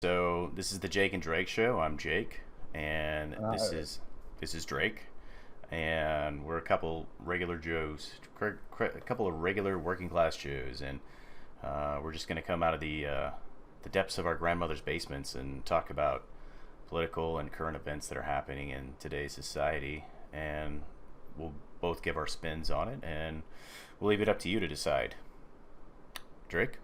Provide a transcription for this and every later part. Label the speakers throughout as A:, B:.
A: So this is the Jake and Drake show. I'm Jake, and this
B: Uh,
A: is this is Drake, and we're a couple regular Joes, a couple of regular working class Joes, and we're just gonna come out of the depths of our grandmother's basements and talk about political and current events that are happening in today's society, and we'll both give our spins on it, and we'll leave it up to you to decide. Drake.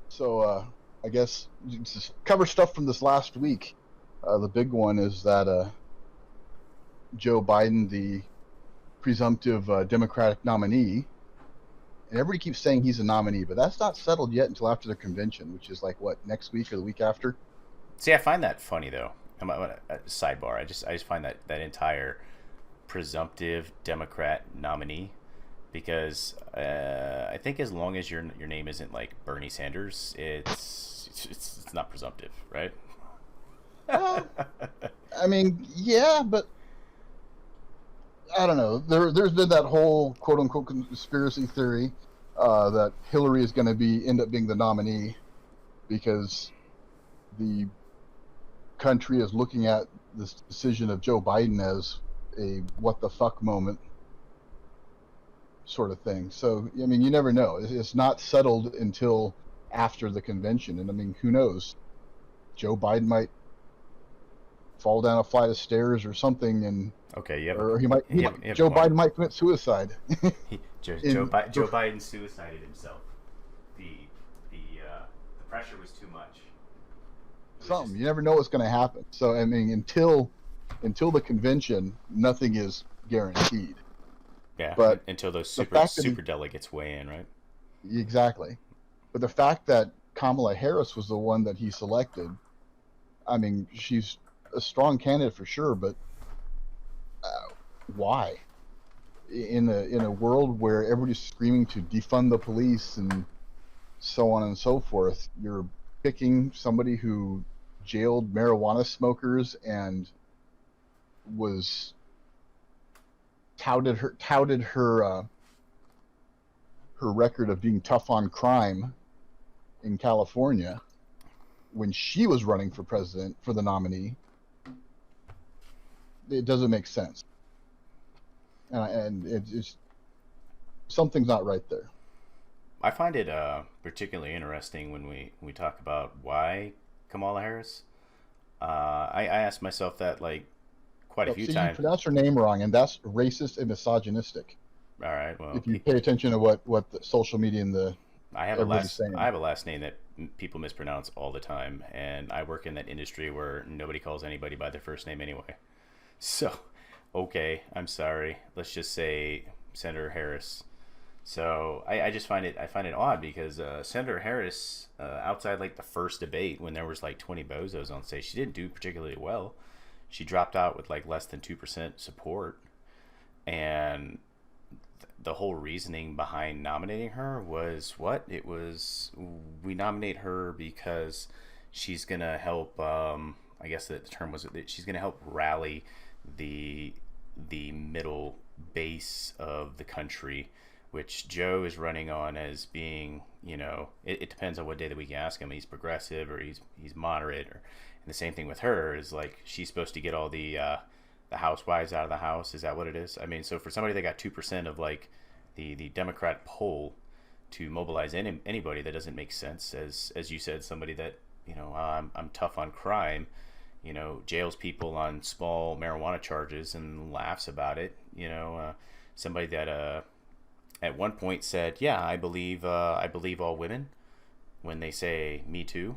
B: so I guess just cover stuff from this last week. The big one is that Joe Biden, the presumptive Democratic nominee, and everybody keeps saying he's a nominee, but that's not settled yet until after the convention, which is like what, next week or the week after.
A: See, I find that funny though. Sidebar. I just find that entire presumptive Democrat nominee because I think as long as your name isn't like Bernie Sanders, it's not presumptive, right?
B: Well, I mean, yeah, but I don't know. There's been that whole quote unquote conspiracy theory that Hillary is going to end up being the nominee because the country is looking at this decision of Joe Biden as a what the fuck moment sort of thing. So, I mean, you never know. It's not settled until after the convention. And I mean, who knows? Joe Biden might fall down a flight of stairs or something, and
A: Okay,
B: or he might,
A: you have a
B: Joe
A: point.
B: Biden might commit suicide.
A: Joe Biden suicided himself. The the pressure was too much. It was just
B: Something. You never know what's going to happen. So, I mean, until the convention, nothing is guaranteed.
A: yeah
B: But
A: until those
B: the
A: super
B: fact that
A: super delegates weigh in, right?
B: exactly. But the fact that Kamala Harris was the one that he selected, I mean, she's a strong candidate for sure, but why? In a world where everybody's screaming to defund the police and so on and so forth, you're picking somebody who jailed marijuana smokers and was touted her record of being tough on crime in California when she was running for president for the nominee. It doesn't make sense, and it's something's not right there.
A: I find it particularly interesting when we talk about why Kamala Harris. I asked myself that like quite a
B: Well,
A: few
B: see, you
A: times.
B: pronounce her name wrong, and that's racist and misogynistic.
A: All right, well,
B: If you pay attention to what the social media and the everybody's
A: I
B: saying.
A: have a last name that people mispronounce all the time, and I work in that industry where nobody calls anybody by their first name anyway. So, okay, I'm sorry. Let's just say Senator Harris. So I just find it odd because Senator Harris, outside like the first debate when there was like 20 bozos on stage, she didn't do particularly well. She dropped out with like less than 2% support, and the whole reasoning behind nominating her was what it was. We nominate her because she's gonna help. I guess the term was that she's gonna help rally the the middle base of the country, which Joe is running on as being, it depends on what day of the week you ask him. He's progressive or he's moderate, or and the same thing with her is like she's supposed to get all the housewives out of the house. Is that what it is? I mean, so for somebody that got 2% of like the Democrat poll to mobilize anybody, that doesn't make sense. As you said, somebody that I'm tough on crime, jails people on small marijuana charges and laughs about it. Somebody that at one point said, "Yeah, I believe all women when they say Me Too,"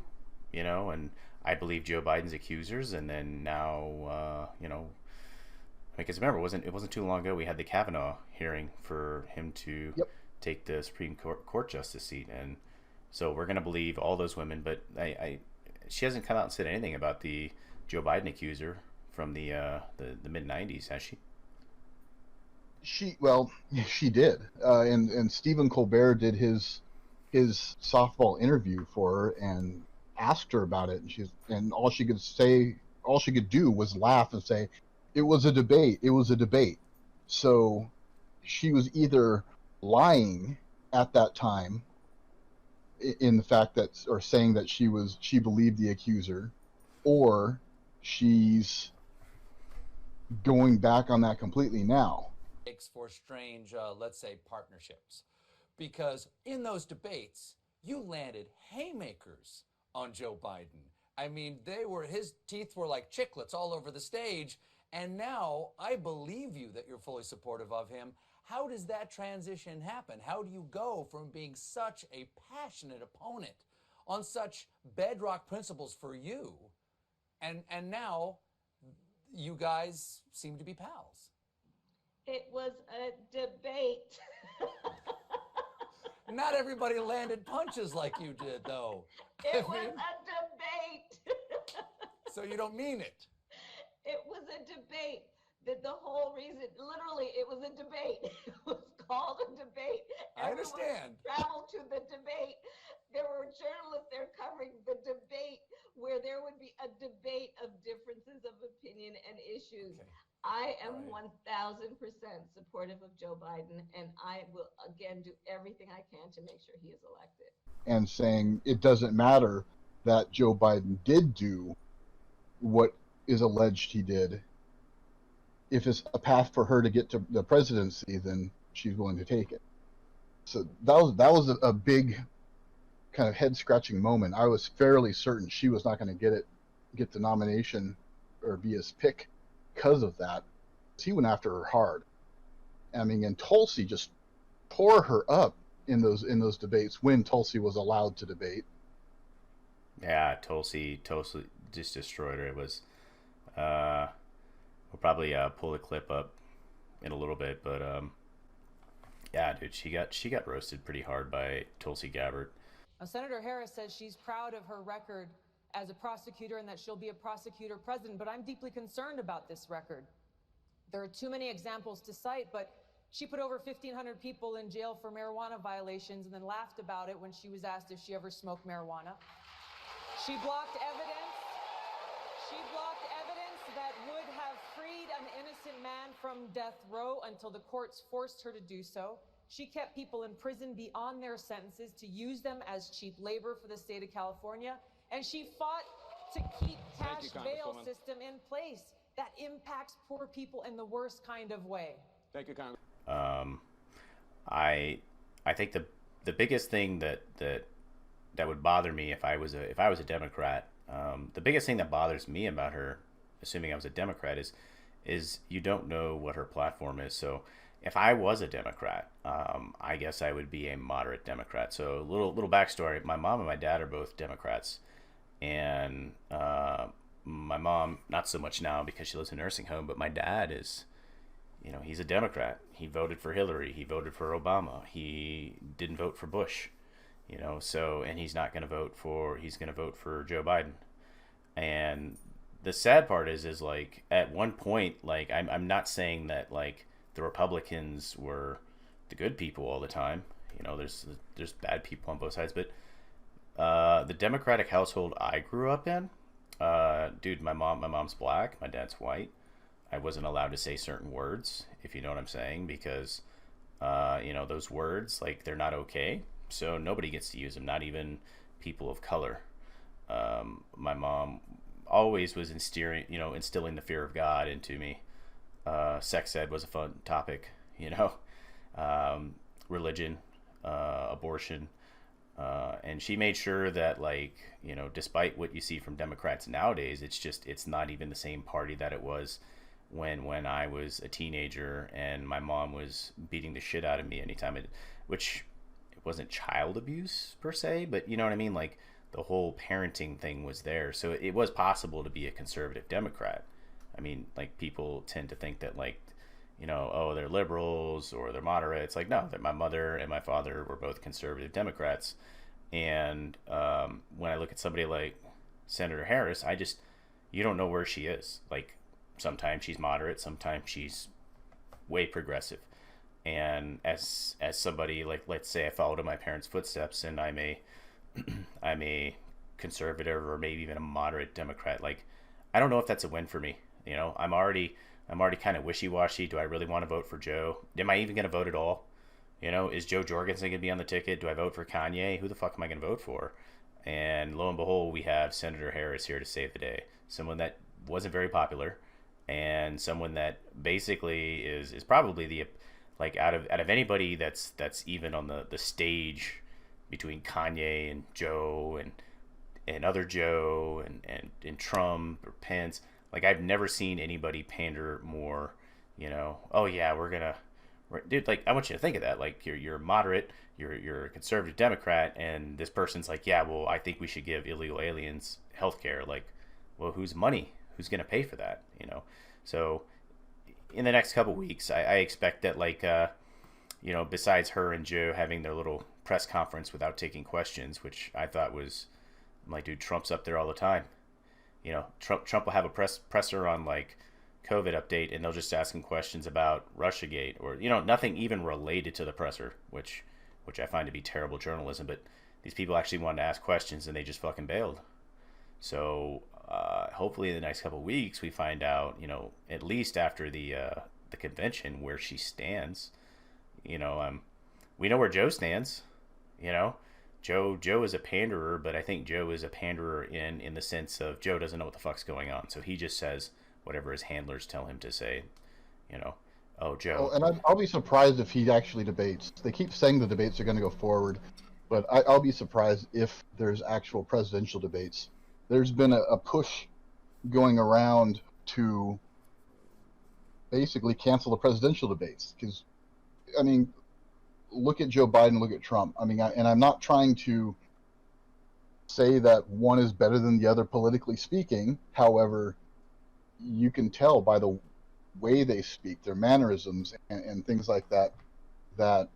A: and I believe Joe Biden's accusers, and then now, because remember, it wasn't too long ago we had the Kavanaugh hearing for him to
B: Yep.
A: take the Supreme Court justice seat, and so we're gonna believe all those women. But she hasn't come out and said anything about the Joe Biden accuser from the mid '90s, has she?
B: Well, she did, and Stephen Colbert did his softball interview for her and asked her about it, and all she could do was laugh and say, "It was a debate. It was a debate." So she was either lying at that time in the fact that, or saying that she believed the accuser, or she's going back on that completely now.
C: For strange, let's say, partnerships. Because in those debates, you landed haymakers on Joe Biden. I mean, his teeth were like chiclets all over the stage. And now I believe you that you're fully supportive of him. How does that transition happen? How do you go from being such a passionate opponent on such bedrock principles for you, and now you guys seem to be pals?
D: It was a debate.
C: Not everybody landed punches like you did, though.
D: It was a debate.
C: So you don't mean it?
D: It was a debate. The whole reason, literally, it was a debate. It was called a debate.
C: I understand.
D: Everyone traveled to the debate. There were journalists there covering the debate, where there would be a debate of differences of opinion and issues. Okay. I am 1,000% supportive of Joe Biden, and I will, again, do everything I can to make sure he is elected.
B: And saying it doesn't matter that Joe Biden did do what is alleged he did. If it's a path for her to get to the presidency, then she's willing to take it. So that was a big kind of head-scratching moment. I was fairly certain she was not going to get the nomination or be his pick because of that. He went after her hard. I mean, and Tulsi just tore her up in those debates when Tulsi was allowed to debate.
A: Yeah, Tulsi just destroyed her. It was we'll probably pull the clip up in a little bit, but yeah, dude, she got roasted pretty hard by Tulsi Gabbard.
E: Senator Harris says she's proud of her record as a prosecutor and that she'll be a prosecutor president, but I'm deeply concerned about this record. There are too many examples to cite, but she put over 1,500 people in jail for marijuana violations and then laughed about it when she was asked if she ever smoked marijuana. She blocked evidence that would have freed an innocent man from death row until the courts forced her to do so. She kept people in prison beyond their sentences to use them as cheap labor for the state of California. And she fought to keep cash bail system in place that impacts poor people in the worst kind of way.
F: Thank you, Congressman.
A: I think the biggest thing that would bother me if I was a Democrat, the biggest thing that bothers me about her, assuming I was a Democrat, is you don't know what her platform is. So if I was a Democrat, I guess I would be a moderate Democrat. So little backstory: my mom and my dad are both Democrats, and my mom not so much now because she lives in a nursing home, but my dad is, he's a Democrat. He voted for Hillary. He voted for Obama. He didn't vote for Bush. So, and he's going to vote for Joe Biden. And the sad part is like, at one point, like, I'm not saying that like the Republicans were the good people all the time. There's bad people on both sides, but the Democratic household I grew up in, dude, my mom's black, my dad's white. I wasn't allowed to say certain words, if you know what I'm saying, because those words, like, they're not okay. So nobody gets to use them, not even people of color. My mom always was instilling the fear of God into me. Sex ed was a fun topic, religion, abortion. And she made sure that, like, despite what you see from Democrats nowadays, it's not even the same party that it was when I was a teenager and my mom was beating the shit out of me anytime which it wasn't child abuse per se, but you know what I mean? Like, the whole parenting thing was there. So it was possible to be a conservative Democrat. I mean, like, people tend to think that, like, oh, they're liberals or they're moderates. Like, no, that my mother and my father were both conservative Democrats. And when I look at somebody like Senator Harris, you don't know where she is. Like, sometimes she's moderate, sometimes she's way progressive. And as somebody, like, let's say I followed in my parents' footsteps and I'm a conservative or maybe even a moderate Democrat, like, I don't know if that's a win for me. I'm already kind of wishy-washy. Do I really want to vote for Joe? Am I even going to vote at all? You know, is Joe Jorgensen going to be on the ticket? Do I vote for Kanye? Who the fuck am I going to vote for? And lo and behold, we have Senator Harris here to save the day. Someone that wasn't very popular, and someone that basically is probably the, like, out of anybody that's even on the stage between Kanye and Joe and other Joe and Trump or Pence. Like, I've never seen anybody pander more. You know, oh yeah, dude, like, I want you to think of that. Like, you're moderate, you're a conservative Democrat, and this person's like, yeah, well, I think we should give illegal aliens health care. Like, well, whose money? Who's going to pay for that? You know? So in the next couple weeks, I expect that, like, you know, besides her and Joe having their little press conference without taking questions, which I thought was, I'm like, dude, Trump's up there all the time. You know, Trump will have a presser on, like, COVID update, and they'll just ask him questions about Russiagate, or, you know, nothing even related to the presser, which I find to be terrible journalism. But these people actually wanted to ask questions, and they just fucking bailed. So hopefully in the next couple of weeks we find out, you know, at least after the convention, where she stands. You know, we know where Joe stands. You know, Joe is a panderer, but I think Joe is a panderer in the sense of Joe doesn't know what the fuck's going on, so he just says whatever his handlers tell him to say. You know, oh, Joe.
B: Oh, and I'll be surprised if he actually debates. They keep saying the debates are going to go forward, but I'll be surprised if there's actual presidential debates. There's been a push going around to basically cancel the presidential debates. Because, I mean, look at Joe Biden, look at Trump. I mean, and I'm not trying to say that one is better than the other politically speaking. However, you can tell by the way they speak, their mannerisms and things like that, that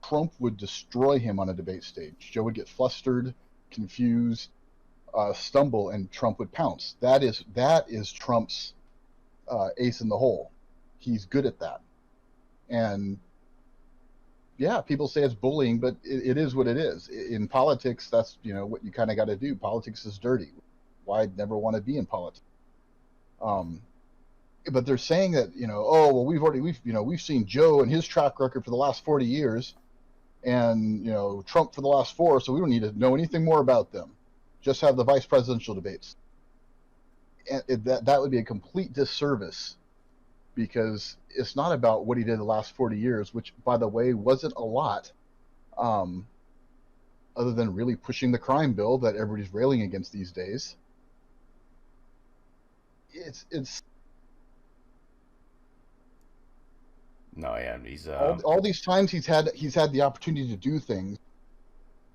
B: Trump would destroy him on a debate stage. Joe would get flustered, confused, stumble, and Trump would pounce. That is Trump's ace in the hole. He's good at that. And yeah, people say it's bullying, but it is what it is. In politics, that's, you know, what you kind of got to do. Politics is dirty. Why I'd never want to be in politics. But they're saying that, you know, oh, well, we've seen Joe and his track record for the last 40 years, and, you know, Trump for the last 4, so we don't need to know anything more about them. Just have the vice presidential debates. And that would be a complete disservice, because it's not about what he did the last 40 years, which, by the way, wasn't a lot, other than really pushing the crime bill that everybody's railing against these days. It's
A: No, yeah, he's
B: all these times he's had the opportunity to do things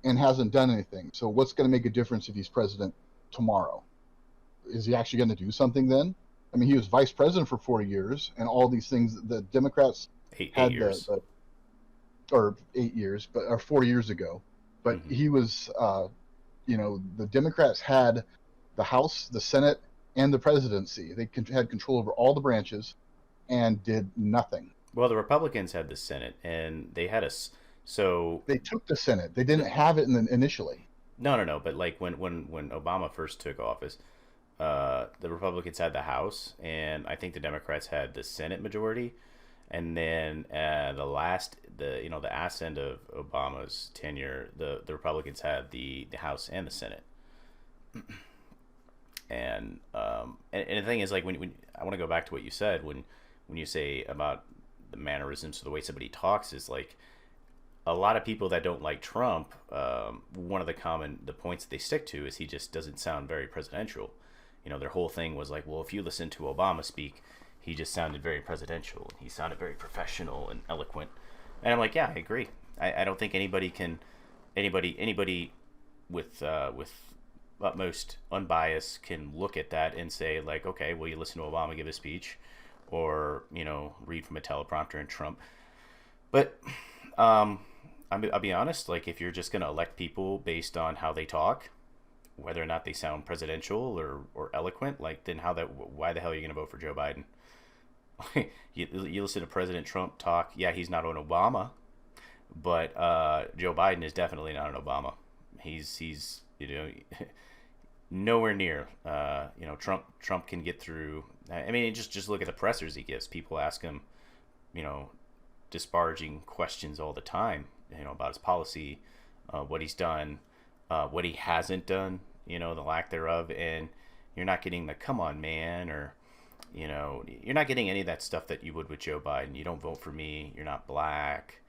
B: and hasn't done anything. So what's going to make a difference if he's president tomorrow? Is he actually going to do something then? I mean, he was vice president for 4 years, and all these things the Democrats
A: eight years.
B: Or 8 years, or 4 years ago. But he was, you know, the Democrats had the House, the Senate, and the presidency. They had control over all the branches and did nothing.
A: Well, the Republicans had the Senate, and they had so
B: they took the Senate. They didn't have it initially.
A: No. But, like, when Obama first took office, the Republicans had the House, and I think the Democrats had the Senate majority. And then the ass end of Obama's tenure, the Republicans had the House and the Senate. And the thing is, like, when I want to go back to what you said when you say about the mannerisms or the way somebody talks, is like, a lot of people that don't like Trump, one of the points that they stick to is he just doesn't sound very presidential. You know, their whole thing was like, well, if you listen to Obama speak, he just sounded very presidential. He sounded very professional and eloquent. And I'm like, yeah, I agree. I don't think anybody with utmost unbiased can look at that and say, like, okay, well, you listen to Obama give a speech, or, you know, read from a teleprompter in Trump. But I'll be honest, like, if you're just going to elect people based on how they talk, whether or not they sound presidential or eloquent, like, then why the hell are you going to vote for Joe Biden? You listen to President Trump talk, yeah, he's not an Obama, but Joe Biden is definitely not an Obama. He's you know, nowhere near. You know, Trump can get through. I mean, just look at the pressers he gives. People ask him, you know, disparaging questions all the time, about his policy, what he's done, what he hasn't done, the lack thereof. And you're not getting the "come on, man," or you're not getting any of that stuff that you would with Joe Biden. You don't vote for me. You're not black.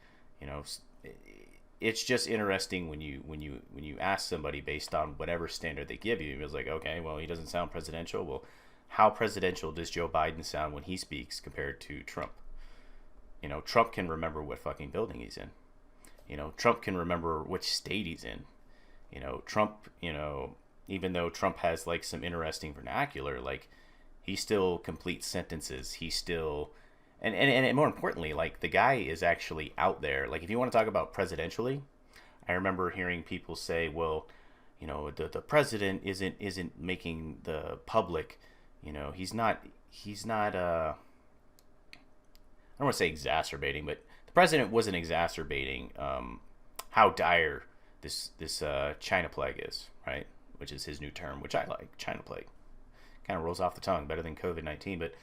A: It's just interesting when you ask somebody based on whatever standard they give you. It's like, okay, well, he doesn't sound presidential. Well, how presidential does Joe Biden sound when he speaks compared to Trump? Trump can remember what fucking building he's in. Trump can remember which state he's in. Trump, even though Trump has like some interesting vernacular, like he still completes sentences. He still, and more importantly, like the guy is actually out there. Like if you want to talk about presidentially, I remember hearing people say, well, the president isn't making the public, he's not I don't want to say exacerbating, but the president wasn't exacerbating how dire this China plague is, right? Which is his new term, which I like. China plague kind of rolls off the tongue better than COVID-19, but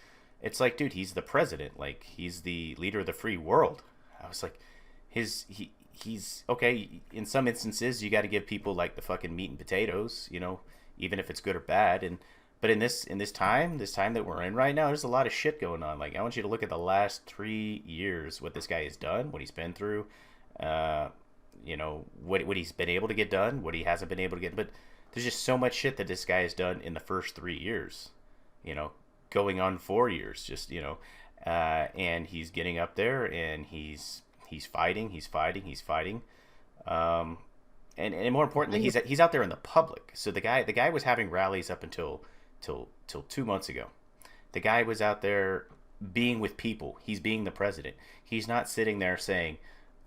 A: it's like, dude, he's the president, like he's the leader of the free world. I was like, he's okay. In some instances, you got to give people like the fucking meat and potatoes, even if it's good or bad. But in this time that we're in right now, there's a lot of shit going on. Like I want you to look at the last 3 years, what this guy has done, what he's been through, what he's been able to get done, what he hasn't been able to get. But there's just so much shit that this guy has done in the first 3 years, going on 4 years, just and he's getting up there and he's fighting, and more importantly, he's out there in the public. So the guy was having rallies up until 2 months ago. The guy was out there being with people. He's being the president. He's not sitting there saying,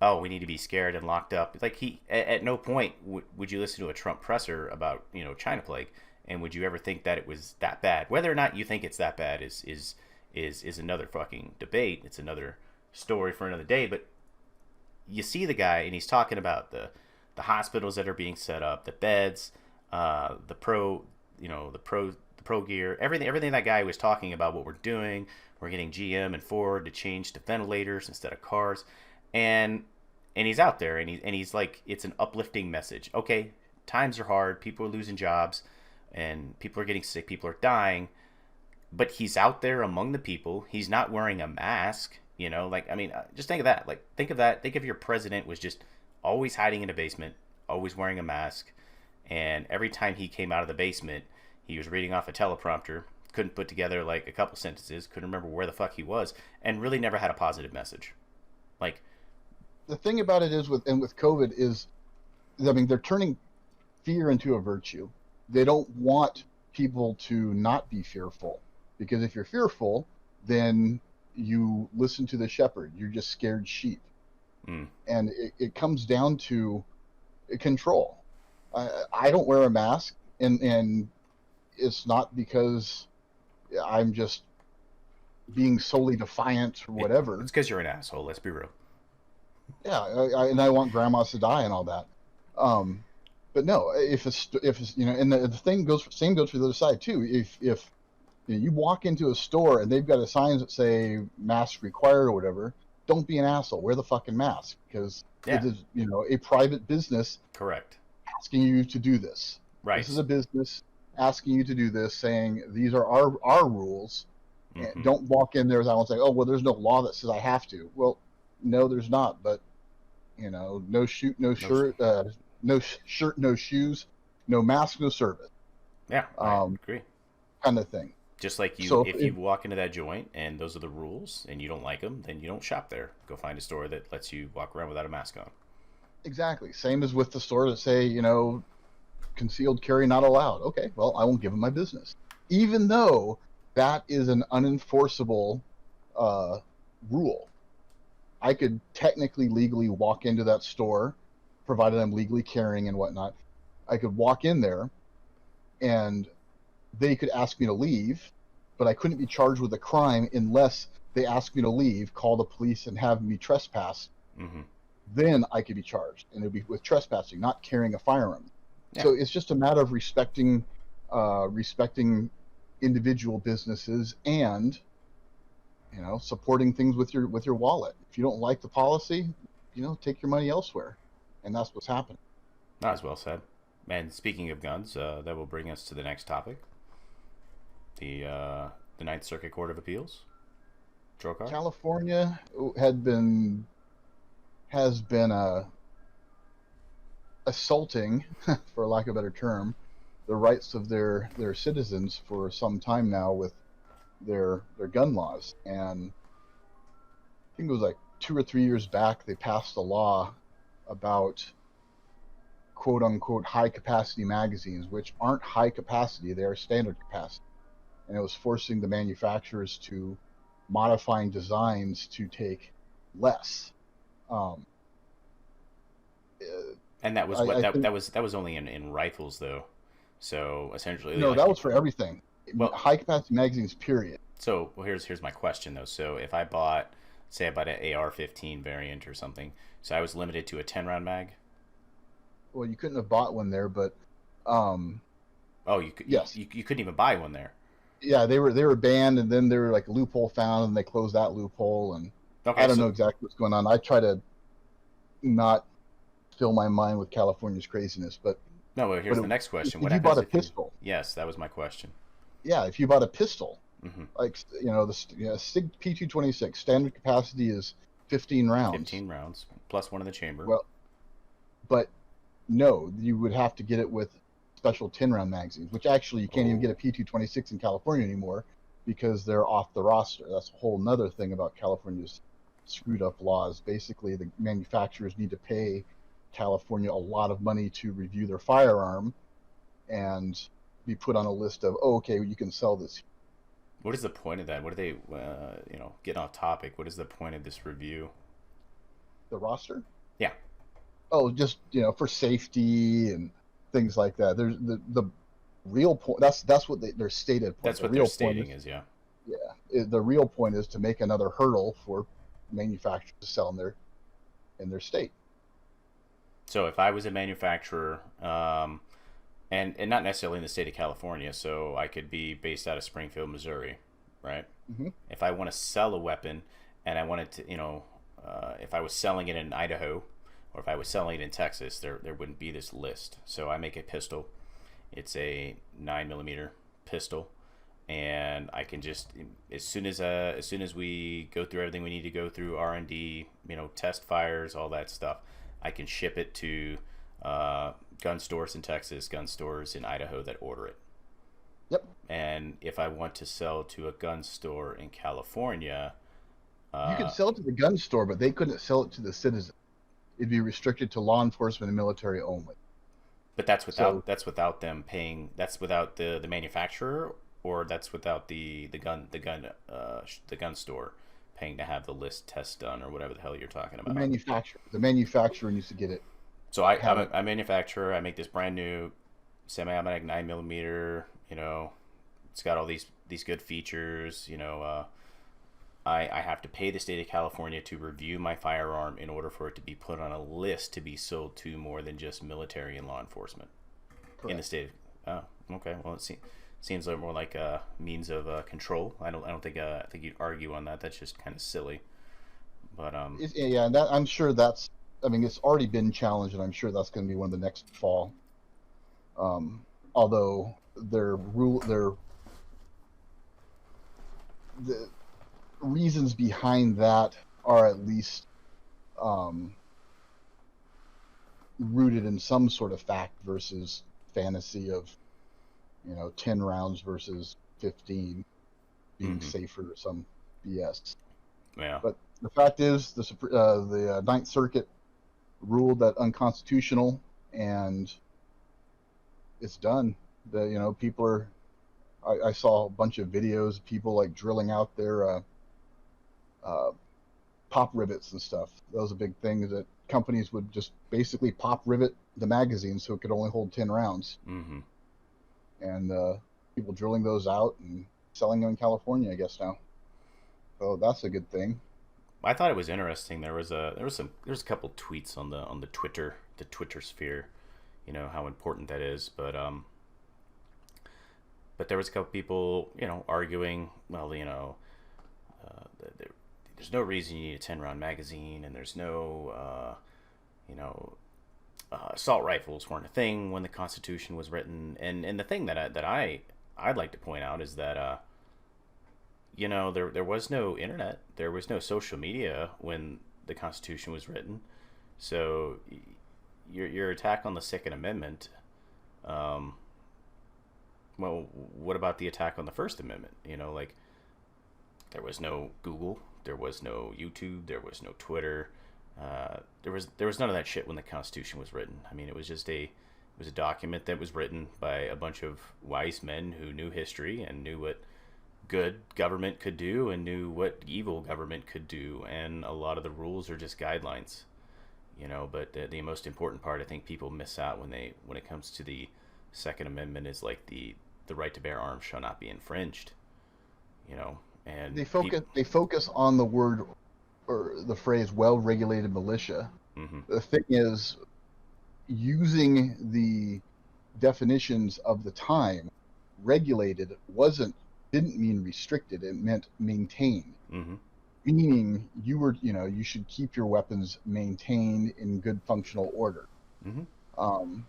A: "Oh, we need to be scared and locked up." Like at no point would you listen to a Trump presser about China plague, and would you ever think that it was that bad? Whether or not you think it's that bad is another fucking debate. It's another story for another day. But you see the guy, and he's talking about the hospitals that are being set up, the beds, the pro gear, everything that guy was talking about, what we're doing. We're getting GM and Ford to change to ventilators instead of cars. And he's out there and he's like, it's an uplifting message. Okay, times are hard. People are losing jobs and people are getting sick. People are dying. But he's out there among the people. He's not wearing a mask, just think of that. Like, think of that. Think if your president was just always hiding in a basement, always wearing a mask. And every time he came out of the basement, he was reading off a teleprompter, couldn't put together like a couple sentences, couldn't remember where the fuck he was, and really never had a positive message. Like,
B: the thing about it is with COVID is, they're turning fear into a virtue. They don't want people to not be fearful, because if you're fearful, then you listen to the shepherd. You're just scared sheep. And it comes down to control. I don't wear a mask, and it's not because I'm just being solely defiant or whatever.
A: It's because you're an asshole. Let's be real.
B: Yeah, and I want grandmas to die and all that. But no, if it's and the thing same goes for the other side too. If you walk into a store and they've got a signs that say mask required or whatever, don't be an asshole. Wear the fucking mask, because it is a private business.
A: Correct.
B: Asking you to do this.
A: Right.
B: This is a business asking you to do this, saying these are our rules. Mm-hmm. And don't walk in there and say, "Oh, well, there's no law that says I have to." Well, no, there's not. But no shirt, no shirt, no shoes, no mask, no service.
A: Yeah, I agree.
B: Kind of thing.
A: Just like if you walk into that joint and those are the rules and you don't like them, then you don't shop there. Go find a store that lets you walk around without a mask on. Exactly.
B: Same as with the store that say, concealed carry not allowed. Okay, well, I won't give them my business. Even though that is an unenforceable rule. I could technically legally walk into that store, provided I'm legally carrying and whatnot. I could walk in there and they could ask me to leave, but I couldn't be charged with a crime unless they asked me to leave, call the police, and have me trespass. Mm-hmm. Then I could be charged, and it would be with trespassing, not carrying a firearm. Yeah. So it's just a matter of respecting individual businesses and supporting things with your wallet. If you don't like the policy, take your money elsewhere, and that's what's happening.
A: Not as well said. And speaking of guns, that will bring us to the next topic. The Ninth Circuit Court of Appeals. Trokar?
B: California has been assaulting, for lack of a better term, the rights of their citizens for some time now with their gun laws. And I think it was like 2 or 3 years back they passed a law about quote unquote high capacity magazines, which aren't high capacity, they are standard capacity. And it was forcing the manufacturers to modifying designs to take less.
A: And that was that was only in rifles though. So essentially,
B: no, that was for everything.
A: Well,
B: high capacity magazines, period.
A: So here's my question though. So if I bought an AR-15 variant or something, so I was limited to a 10-round mag.
B: Well, you couldn't have bought one there, but
A: you could. Yes, you couldn't even buy one there.
B: Yeah, they were banned, and then they were like a loophole found, and they closed that loophole, and I don't know exactly what's going on. I try to not fill my mind with California's craziness, but
A: here's the next question.
B: If you bought a pistol?
A: Yes, that was my question.
B: Yeah, if you bought a pistol, like the SIG P226 standard capacity is 15 rounds.
A: 15 rounds plus one in the chamber.
B: Well, but no, you would have to get it with special 10-round magazines, which actually you can't even get a P226 in California anymore because they're off the roster. That's a whole nother thing about California's screwed up laws. Basically, the manufacturers need to pay California a lot of money to review their firearm and be put on a list of, you can sell this.
A: What is the point of that? What are they, getting off topic, what is the point of this review?
B: The roster?
A: Yeah.
B: Oh, just, for safety and things like that. There's the real point. That's what their stated point.
A: That's what their stating is. Yeah.
B: Yeah. The real point is to make another hurdle for manufacturers to sell in their state.
A: So if I was a manufacturer, and not necessarily in the state of California, so I could be based out of Springfield, Missouri, right? Mm-hmm. If I want to sell a weapon and I wanted to, if I was selling it in Idaho, or if I was selling it in Texas, there wouldn't be this list. So I make a pistol. It's a 9mm pistol, and I can just as soon as we go through everything we need to go through, R&D, test fires, all that stuff, I can ship it to gun stores in Texas, gun stores in Idaho that order it.
B: Yep.
A: And if I want to sell to a gun store in California,
B: you could sell it to the gun store, but they couldn't sell it to the citizen. It'd be restricted to law enforcement and military only.
A: But that's without them paying. That's without the manufacturer, or that's without the gun store paying to have the list test done, or whatever the hell you're talking about.
B: The manufacturer needs to get it.
A: So I'm a manufacturer. I make this brand new semi-automatic 9mm. It's got all these good features. I have to pay the state of California to review my firearm in order for it to be put on a list to be sold to more than just military and law enforcement. Correct. In the state. Oh, okay. Well, it seems a little more like a means of control. I don't think you'd argue on that. That's just kind of silly. But
B: I'm sure that's. I mean, it's already been challenged, and I'm sure that's going to be one of the next fall. Although the reasons behind that are at least rooted in some sort of fact versus fantasy of 10 rounds versus 15 being safer or some BS.
A: Yeah.
B: But the fact is, the Ninth Circuit ruled that unconstitutional, and it's done. People are. I saw a bunch of videos of people like drilling out their pop rivets and stuff. That was a big thing, that companies would just basically pop rivet the magazine so it could only hold 10 rounds. Mm-hmm. And people drilling those out and selling them in California, I guess now. So that's a good thing.
A: I thought it was interesting. There was a couple tweets on the Twitter sphere, how important that is. But there was a couple people, arguing, well, the there's no reason you need a 10-round magazine, and there's no, you know, assault rifles weren't a thing when the Constitution was written. And the thing I'd like to point out is that, you know, there was no internet, there was no social media when the Constitution was written. So your attack on the Second Amendment, well, what about the attack on the First Amendment? You know, like, there was no Google, there was no YouTube, there was no Twitter. There was none of that shit when the Constitution was written. I mean, it was a document that was written by a bunch of wise men who knew history and knew what good government could do and knew what evil government could do. And a lot of the rules are just guidelines, you know. But the most important part, I think, people miss out when it comes to the Second Amendment is like the right to bear arms shall not be infringed, you know. And
B: they focus on the word or the phrase well-regulated militia.
A: Mm-hmm.
B: The thing is, using the definitions of the time, regulated didn't mean restricted. It meant maintained.
A: Mm-hmm.
B: Meaning you should keep your weapons maintained in good functional order.
A: Mm-hmm.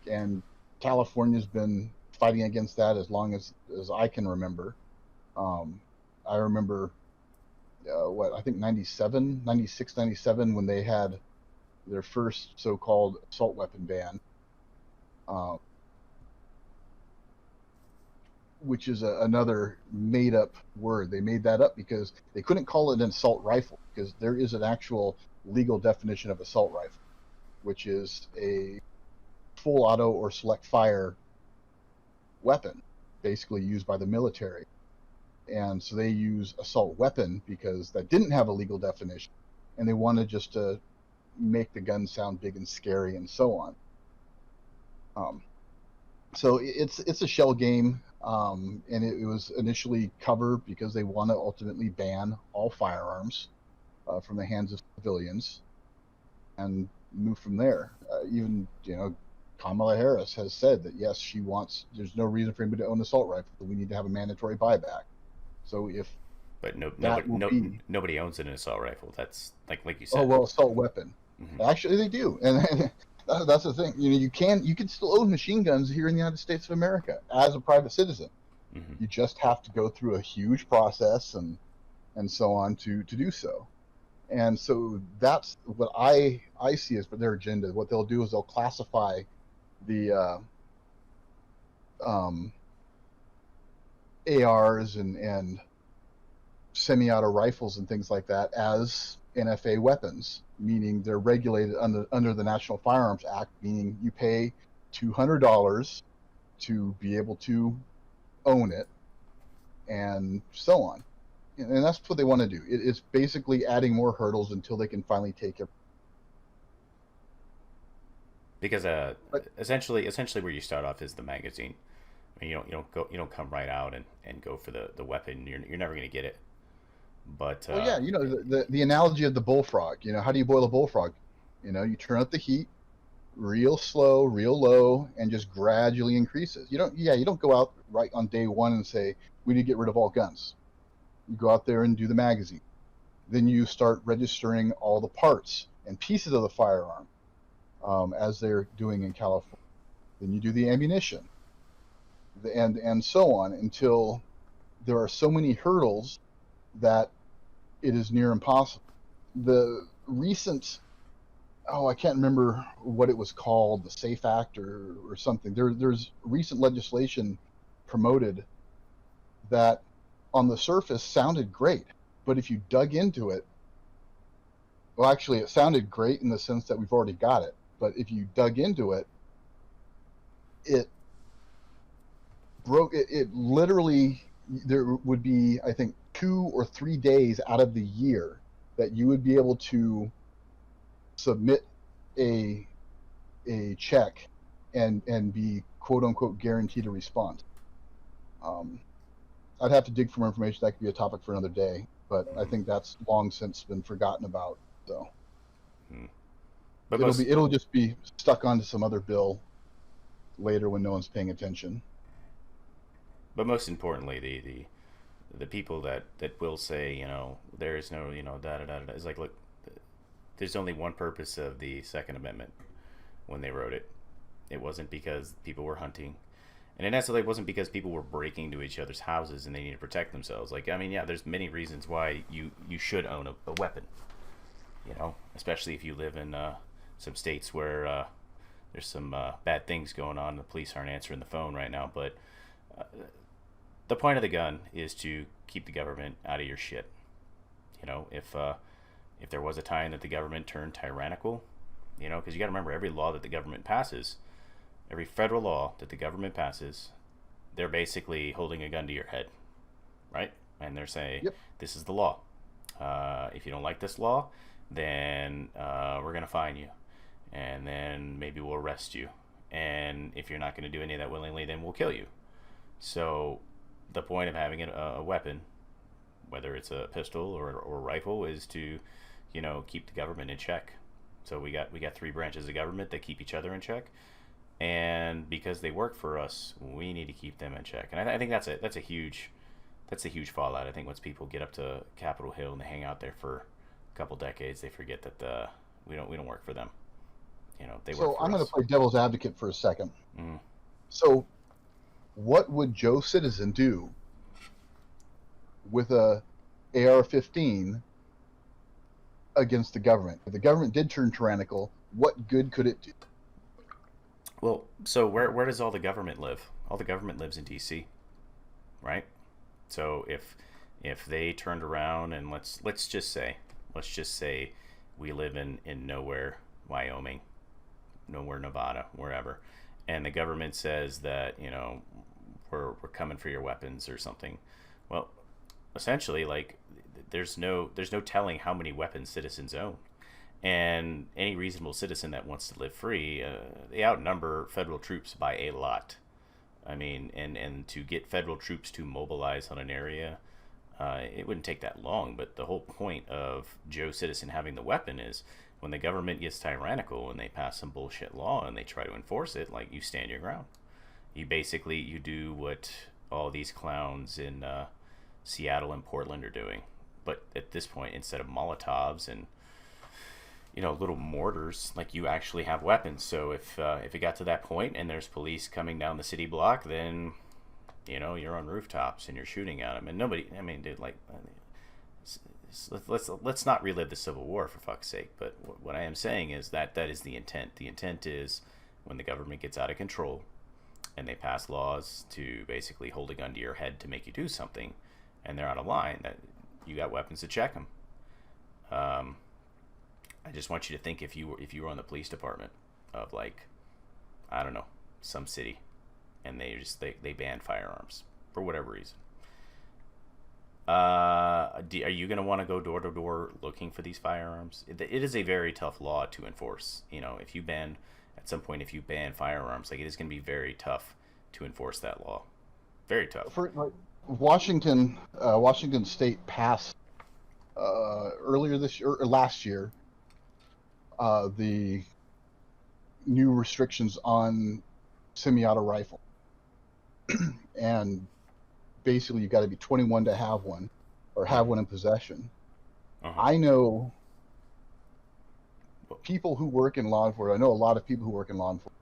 B: And California's been fighting against that as long as I can remember. I remember I think 96, 97, when they had their first so-called assault weapon ban, which is another made-up word. They made that up because they couldn't call it an assault rifle, because there is an actual legal definition of assault rifle, which is a full auto or select fire weapon, basically used by the military. And so they use assault weapon because that didn't have a legal definition, and they wanted just to make the gun sound big and scary and so on. So it's a shell game, and it was initially covered because they want to ultimately ban all firearms from the hands of civilians and move from there. Even, Kamala Harris has said that, yes, there's no reason for anybody to own an assault rifle, but we need to have a mandatory buyback. So
A: but nobody owns an assault rifle. That's like you said.
B: Oh, well, assault weapon.
A: Mm-hmm.
B: Actually, they do, and that's the thing. You can still own machine guns here in the United States of America as a private citizen.
A: Mm-hmm.
B: You just have to go through a huge process and so on to do so. And so that's what I see as their agenda. What they'll do is they'll classify the ARs and semi-auto rifles and things like that as NFA weapons, meaning they're regulated under the National Firearms Act, meaning you pay $200 to be able to own it, and so on. And that's what they want to do. It's basically adding more hurdles until they can finally take it.
A: Because essentially where you start off is the magazine. I mean, you don't come right out and go for the weapon. You're never going to get it. But
B: well, yeah, the analogy of the bullfrog. How do you boil a bullfrog? You turn up the heat real slow, real low, and just gradually increases. You don't go out right on day one and say we need to get rid of all guns. You go out there and do the magazine. Then you start registering all the parts and pieces of the firearm, as they're doing in California. Then you do the ammunition, and so on, until there are so many hurdles that it is near impossible. The recent, I can't remember what it was called, the SAFE Act or something. There's recent legislation promoted that on the surface sounded great, but if you dug into it, well, actually it sounded great in the sense that we've already got it, but if you dug into it, it literally, there would be, I think, 2 or 3 days out of the year that you would be able to submit a check and be quote unquote guaranteed a response. I'd have to dig for more information. That could be a topic for another day, but I think that's long since been forgotten about. So
A: but
B: it'll just be stuck onto some other bill later when no one's paying attention.
A: But most importantly, the people that will say, you know, there is no, you know, da da da da. It's like, look, there's only one purpose of the Second Amendment when they wrote it. It wasn't because people were hunting, and it necessarily wasn't because people were breaking into each other's houses and they need to protect themselves. Like, I mean, yeah, there's many reasons why you should own a weapon. You know, especially if you live in some states where there's some bad things going on. The police aren't answering the phone right now, but the point of the gun is to keep the government out of your shit. You know, if there was a time that the government turned tyrannical, you know, because you got to remember, every law that the government passes, every federal law that the government passes, they're basically holding a gun to your head, right? And they're saying,
B: Yep.
A: This is the law. If you don't like this law, then we're going to fine you. And then maybe we'll arrest you. And if you're not going to do any of that willingly, then we'll kill you. So the point of having a weapon, whether it's a pistol or a rifle, is to, you know, keep the government in check. So we got three branches of government that keep each other in check. And because they work for us, we need to keep them in check. And I think that's a huge fallout. I think once people get up to Capitol Hill and they hang out there for a couple decades, they forget that we don't work for them. You know, they work for us.
B: So I'm going to play devil's advocate for a second.
A: Mm.
B: So, what would Joe Citizen do with a AR-15 against the government? If the government did turn tyrannical, what good could it do?
A: Well, so where does all the government live? All the government lives in D.C., right? So if they turned around and let's just say we live in nowhere, Wyoming, nowhere, Nevada, wherever, and the government says that, you know, we're coming for your weapons or something. Well, essentially, like, there's no telling how many weapons citizens own. And any reasonable citizen that wants to live free, they outnumber federal troops by a lot. I mean, and to get federal troops to mobilize on an area, it wouldn't take that long. But the whole point of Joe Citizen having the weapon is when the government gets tyrannical and they pass some bullshit law and they try to enforce it, like, you stand your ground. You do what all these clowns in Seattle and Portland are doing. But at this point, instead of Molotovs and, you know, little mortars, like, you actually have weapons. So if it got to that point and there's police coming down the city block, then, you know, you're on rooftops and you're shooting at them. And nobody, I mean, dude, like, let's not relive the Civil War, for fuck's sake. But what I am saying is that is the intent. The intent is when the government gets out of control and they pass laws to basically hold a gun to your head to make you do something, and they're out of line, that you got weapons to check them. I just want you to think if you were on the police department of, like, I don't know, some city, and they banned firearms for whatever reason. Are you going to want to go door to door looking for these firearms? It is a very tough law to enforce. You know, if you ban firearms, like, it is going to be very tough to enforce that law. Very tough.
B: For, like, Washington State passed earlier this year, or last year, the new restrictions on semi-auto rifle, and basically you got to be 21 to have one, or have one in possession.
A: Uh-huh.
B: I know people who work in law enforcement. I know a lot of people who work in law enforcement.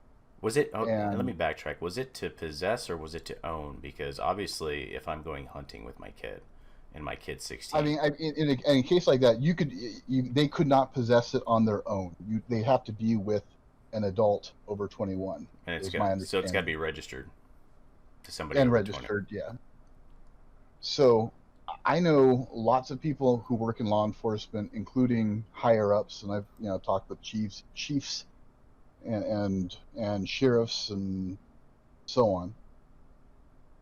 A: Was it? Let me backtrack. Was it to possess or was it to own? Because obviously, if I'm going hunting with my kid, and my kid's 16,
B: I mean, in a case like that, they could not possess it on their own. They have to be with an adult over 21.
A: and
B: is my
A: so it's got to
B: understanding.
A: be registered to somebody
B: And
A: over 20.
B: registered, yeah. So I know lots of people who work in law enforcement, including higher ups, and I've talked with chiefs, and sheriffs and so on.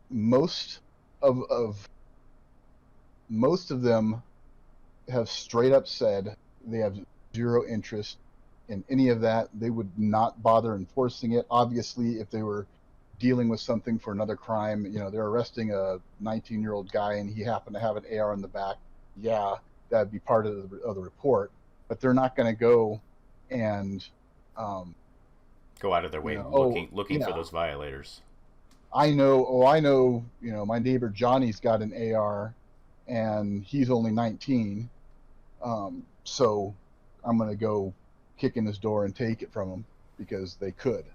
B: Most of them have straight up said they have zero interest in any of that. They would not bother enforcing it. Obviously, if they were dealing with something for another crime, they're arresting a 19-year-old guy and he happened to have an AR in the back, yeah, that'd be part of the report. But they're not going to go and
A: go out of their way looking for those violators.
B: I know, my neighbor Johnny's got an AR and he's only 19. So I'm going to go kick in his door and take it from him because they could.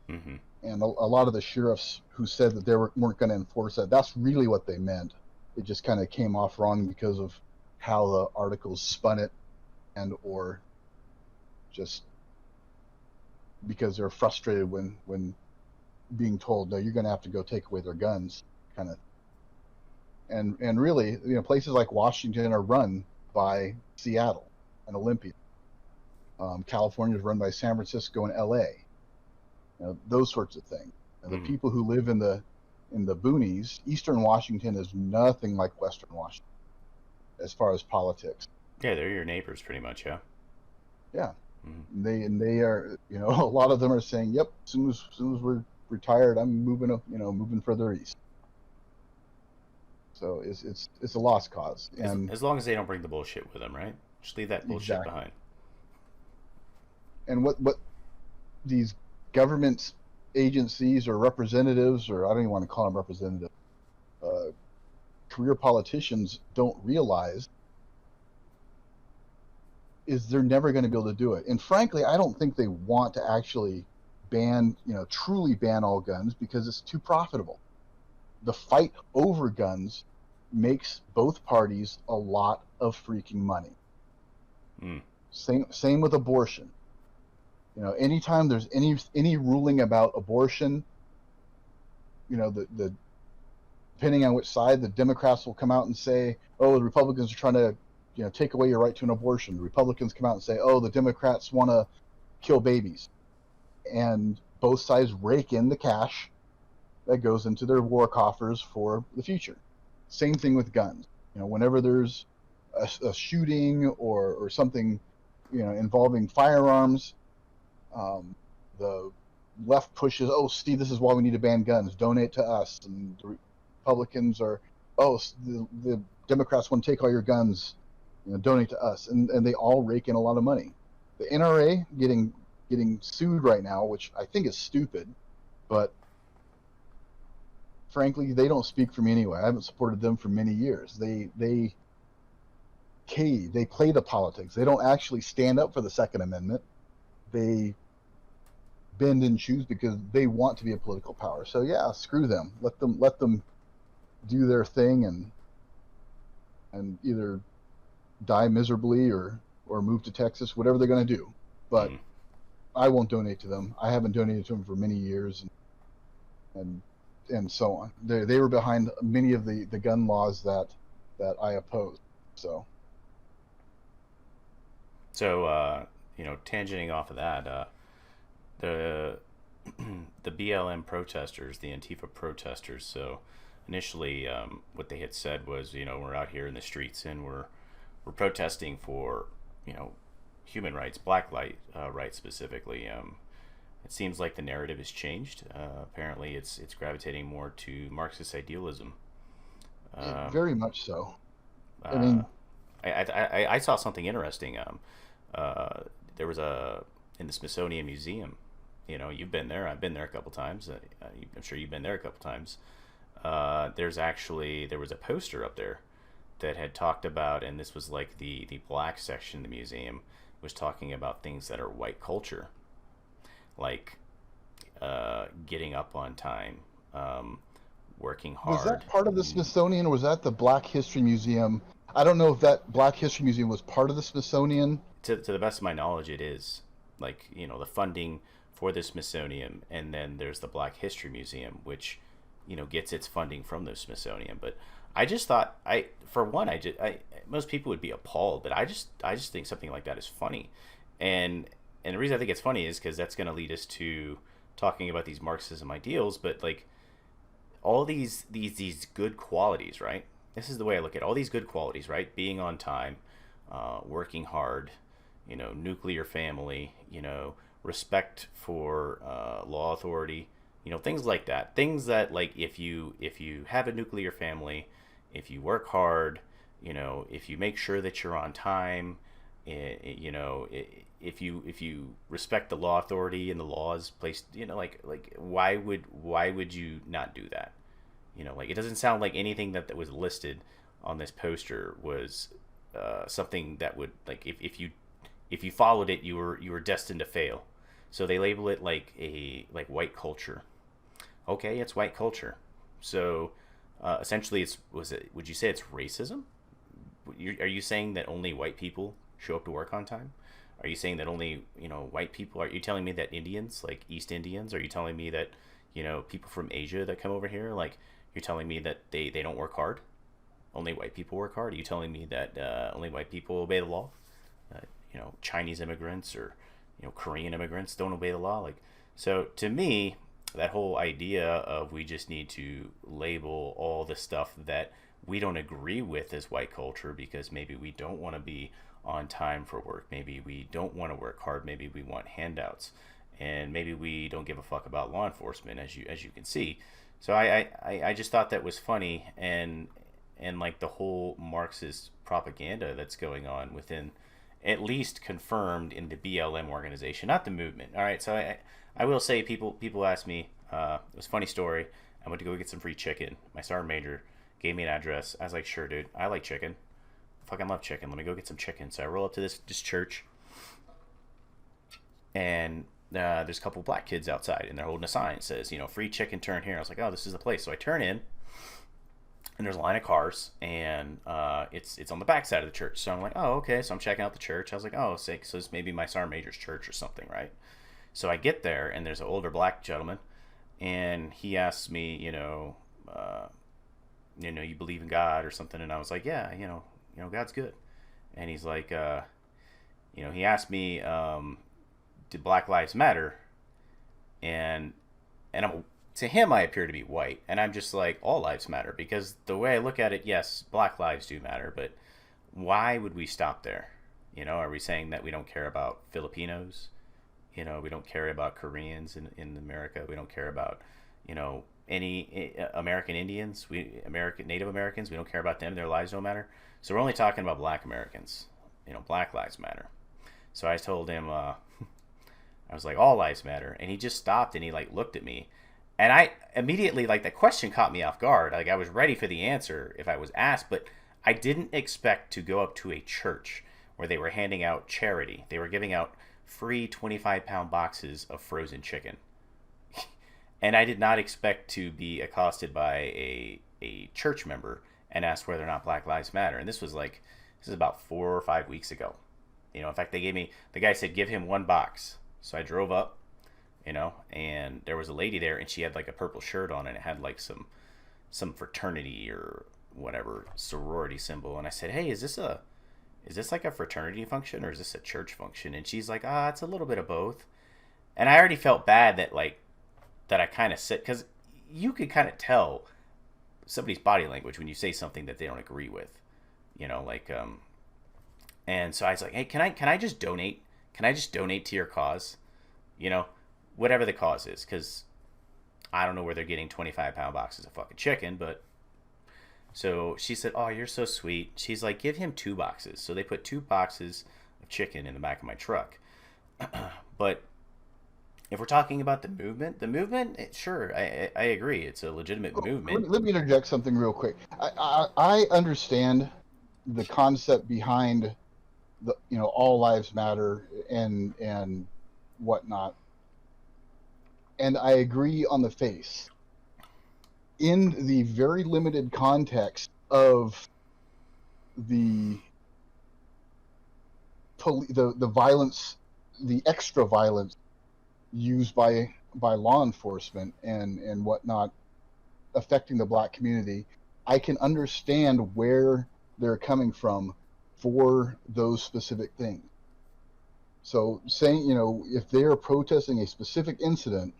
A: Mm-hmm.
B: And a lot of the sheriffs who said that they weren't going to enforce that, that's really what they meant. It just kind of came off wrong because of how the articles spun it, and or just because they're frustrated when being told, no, you're going to have to go take away their guns, kind of. And really, places like Washington are run by Seattle and Olympia. California is run by San Francisco and LA. Those sorts of things. The people who live in the boonies, Eastern Washington is nothing like Western Washington as far as politics.
A: Yeah, they're your neighbors pretty much, yeah.
B: Yeah. Mm-hmm. They are, a lot of them are saying, yep, as soon as we're retired, I'm moving further east. So it's a lost cause. And
A: as long as they don't bring the bullshit with them, right? Just leave that bullshit behind.
B: And what these government agencies or representatives, or I don't even want to call them representatives, career politicians don't realize is they're never going to be able to do it. And frankly, I don't think they want to actually truly ban all guns because it's too profitable. The fight over guns makes both parties a lot of freaking money. Same with abortion. Anytime there's any ruling about abortion, the depending on which side, the Democrats will come out and say, oh, the Republicans are trying to take away your right to an abortion. The Republicans come out and say, oh, the Democrats want to kill babies. And both sides rake in the cash that goes into their war coffers for the future. Same thing with guns. Whenever there's a shooting or something, involving firearms, the left pushes, oh, Steve, this is why we need to ban guns. Donate to us. And the Republicans are, oh, the Democrats want to take all your guns. Donate to us. And they all rake in a lot of money. The NRA getting sued right now, which I think is stupid, but frankly, they don't speak for me anyway. I haven't supported them for many years. They play the politics. They don't actually stand up for the Second Amendment. They bend and choose because they want to be a political power. So yeah, screw them. Let them do their thing and either die miserably or move to Texas, whatever they're going to do. But I won't donate to them. I haven't donated to them for many years, and so on. They were behind many of the gun laws that I opposed. So
A: tangenting off of that, the BLM protesters, the Antifa protesters. So initially, what they had said was, we're out here in the streets and we're protesting for, human rights, black rights specifically. It seems like the narrative has changed. Apparently, it's gravitating more to Marxist idealism.
B: Very much so.
A: I saw something interesting. There was in the Smithsonian Museum. You've been there. I've been there a couple times. I'm sure you've been there a couple times. There was a poster up there that had talked about, and this was like the black section of the museum, was talking about things that are white culture, like getting up on time, working hard.
B: Was that part of the Smithsonian, or was that the Black History Museum? I don't know if that Black History Museum was part of the Smithsonian.
A: To the best of my knowledge, it is. Like, the funding for the Smithsonian, and then there's the Black History Museum, which, gets its funding from the Smithsonian. But I just thought, most people would be appalled, but I just think something like that is funny. And the reason I think it's funny is because that's going to lead us to talking about these Marxism ideals, but like all these good qualities, right? This is the way I look at it. All these good qualities, right? Being on time, working hard, nuclear family, respect for law authority, things like that. Things that, like, if you have a nuclear family, if you work hard, if you make sure that you're on time, if you respect the law authority and the laws placed, why would you not do that? Like, it doesn't sound like anything that was listed on this poster was something that would, like, if you followed it, you were destined to fail. So they label it like white culture. Okay, it's white culture. So essentially, would you say it's racism? Are you saying that only white people show up to work on time? Are you saying that only, white people? Are you telling me that Indians, like East Indians, are you telling me that, people from Asia that come over here, like, you're telling me that they don't work hard? Only white people work hard? Are you telling me that only white people obey the law? Chinese immigrants or, Korean immigrants don't obey the law? Like, so to me, that whole idea of we just need to label all the stuff that we don't agree with as white culture because maybe we don't want to be on time for work, maybe we don't want to work hard, maybe we want handouts, and maybe we don't give a fuck about law enforcement, as you can see. So I just thought that was funny, and like the whole Marxist propaganda that's going on within, at least confirmed in the BLM organization, not the movement. All right, so I will say, people ask me, it was a funny story. I went to go get some free chicken. My sergeant major gave me an address. I was like, sure, dude, I like chicken. Fucking love chicken. Let me go get some chicken. So I roll up to this church, and there's a couple black kids outside, and they're holding a sign that says, free chicken, turn here. I was like, oh, this is the place. So I turn in, and there's a line of cars, and it's on the back side of the church. So I'm like, oh, okay. So I'm checking out the church. I was like, oh, sick. So it's maybe my sergeant major's church or something, right? So I get there, and there's an older black gentleman, and he asks me, you believe in God or something? And I was like, yeah, God's good. And he's like, he asked me, did Black Lives Matter? And to him, I appear to be white, and I'm just like, all lives matter, because the way I look at it, yes, Black lives do matter, but why would we stop there? Are we saying that we don't care about Filipinos? We don't care about Koreans in America. We don't care about, any American Indians, Native Americans. We don't care about them. Their lives don't matter. So we're only talking about Black Americans. Black lives matter. So I told him, I was like, all lives matter. And he just stopped, and he like looked at me, and I immediately, like, the question caught me off guard. Like, I was ready for the answer if I was asked, but I didn't expect to go up to a church where they were handing out charity. They were giving out free 25-pound boxes of frozen chicken. And I did not expect to be accosted by a church member and asked whether or not Black Lives Matter. And this is about 4 or 5 weeks ago. In fact, the guy said, give him one box. So I drove up, and there was a lady there, and she had like a purple shirt on, and it had like some fraternity or whatever sorority symbol. And I said, hey, is this like a fraternity function, or is this a church function? And she's like, it's a little bit of both. And I already felt bad that I kind of said, because you could kind of tell somebody's body language when you say something that they don't agree with, and so I was like, hey, can I just donate? Can I just donate to your cause? Whatever the cause is, because I don't know where they're getting 25-pound boxes of fucking chicken, but. So she said, oh, you're so sweet. She's like, give him 2 boxes. So they put 2 boxes of chicken in the back of my truck. But if we're talking about the movement, sure, I agree. It's a legitimate movement.
B: Let me interject something real quick. I understand the concept behind the, all lives matter and whatnot. And I agree on the face. In the very limited context of the violence, the extra violence used by law enforcement and whatnot affecting the Black community, I can understand where they're coming from for those specific things. So saying, if they are protesting a specific incident,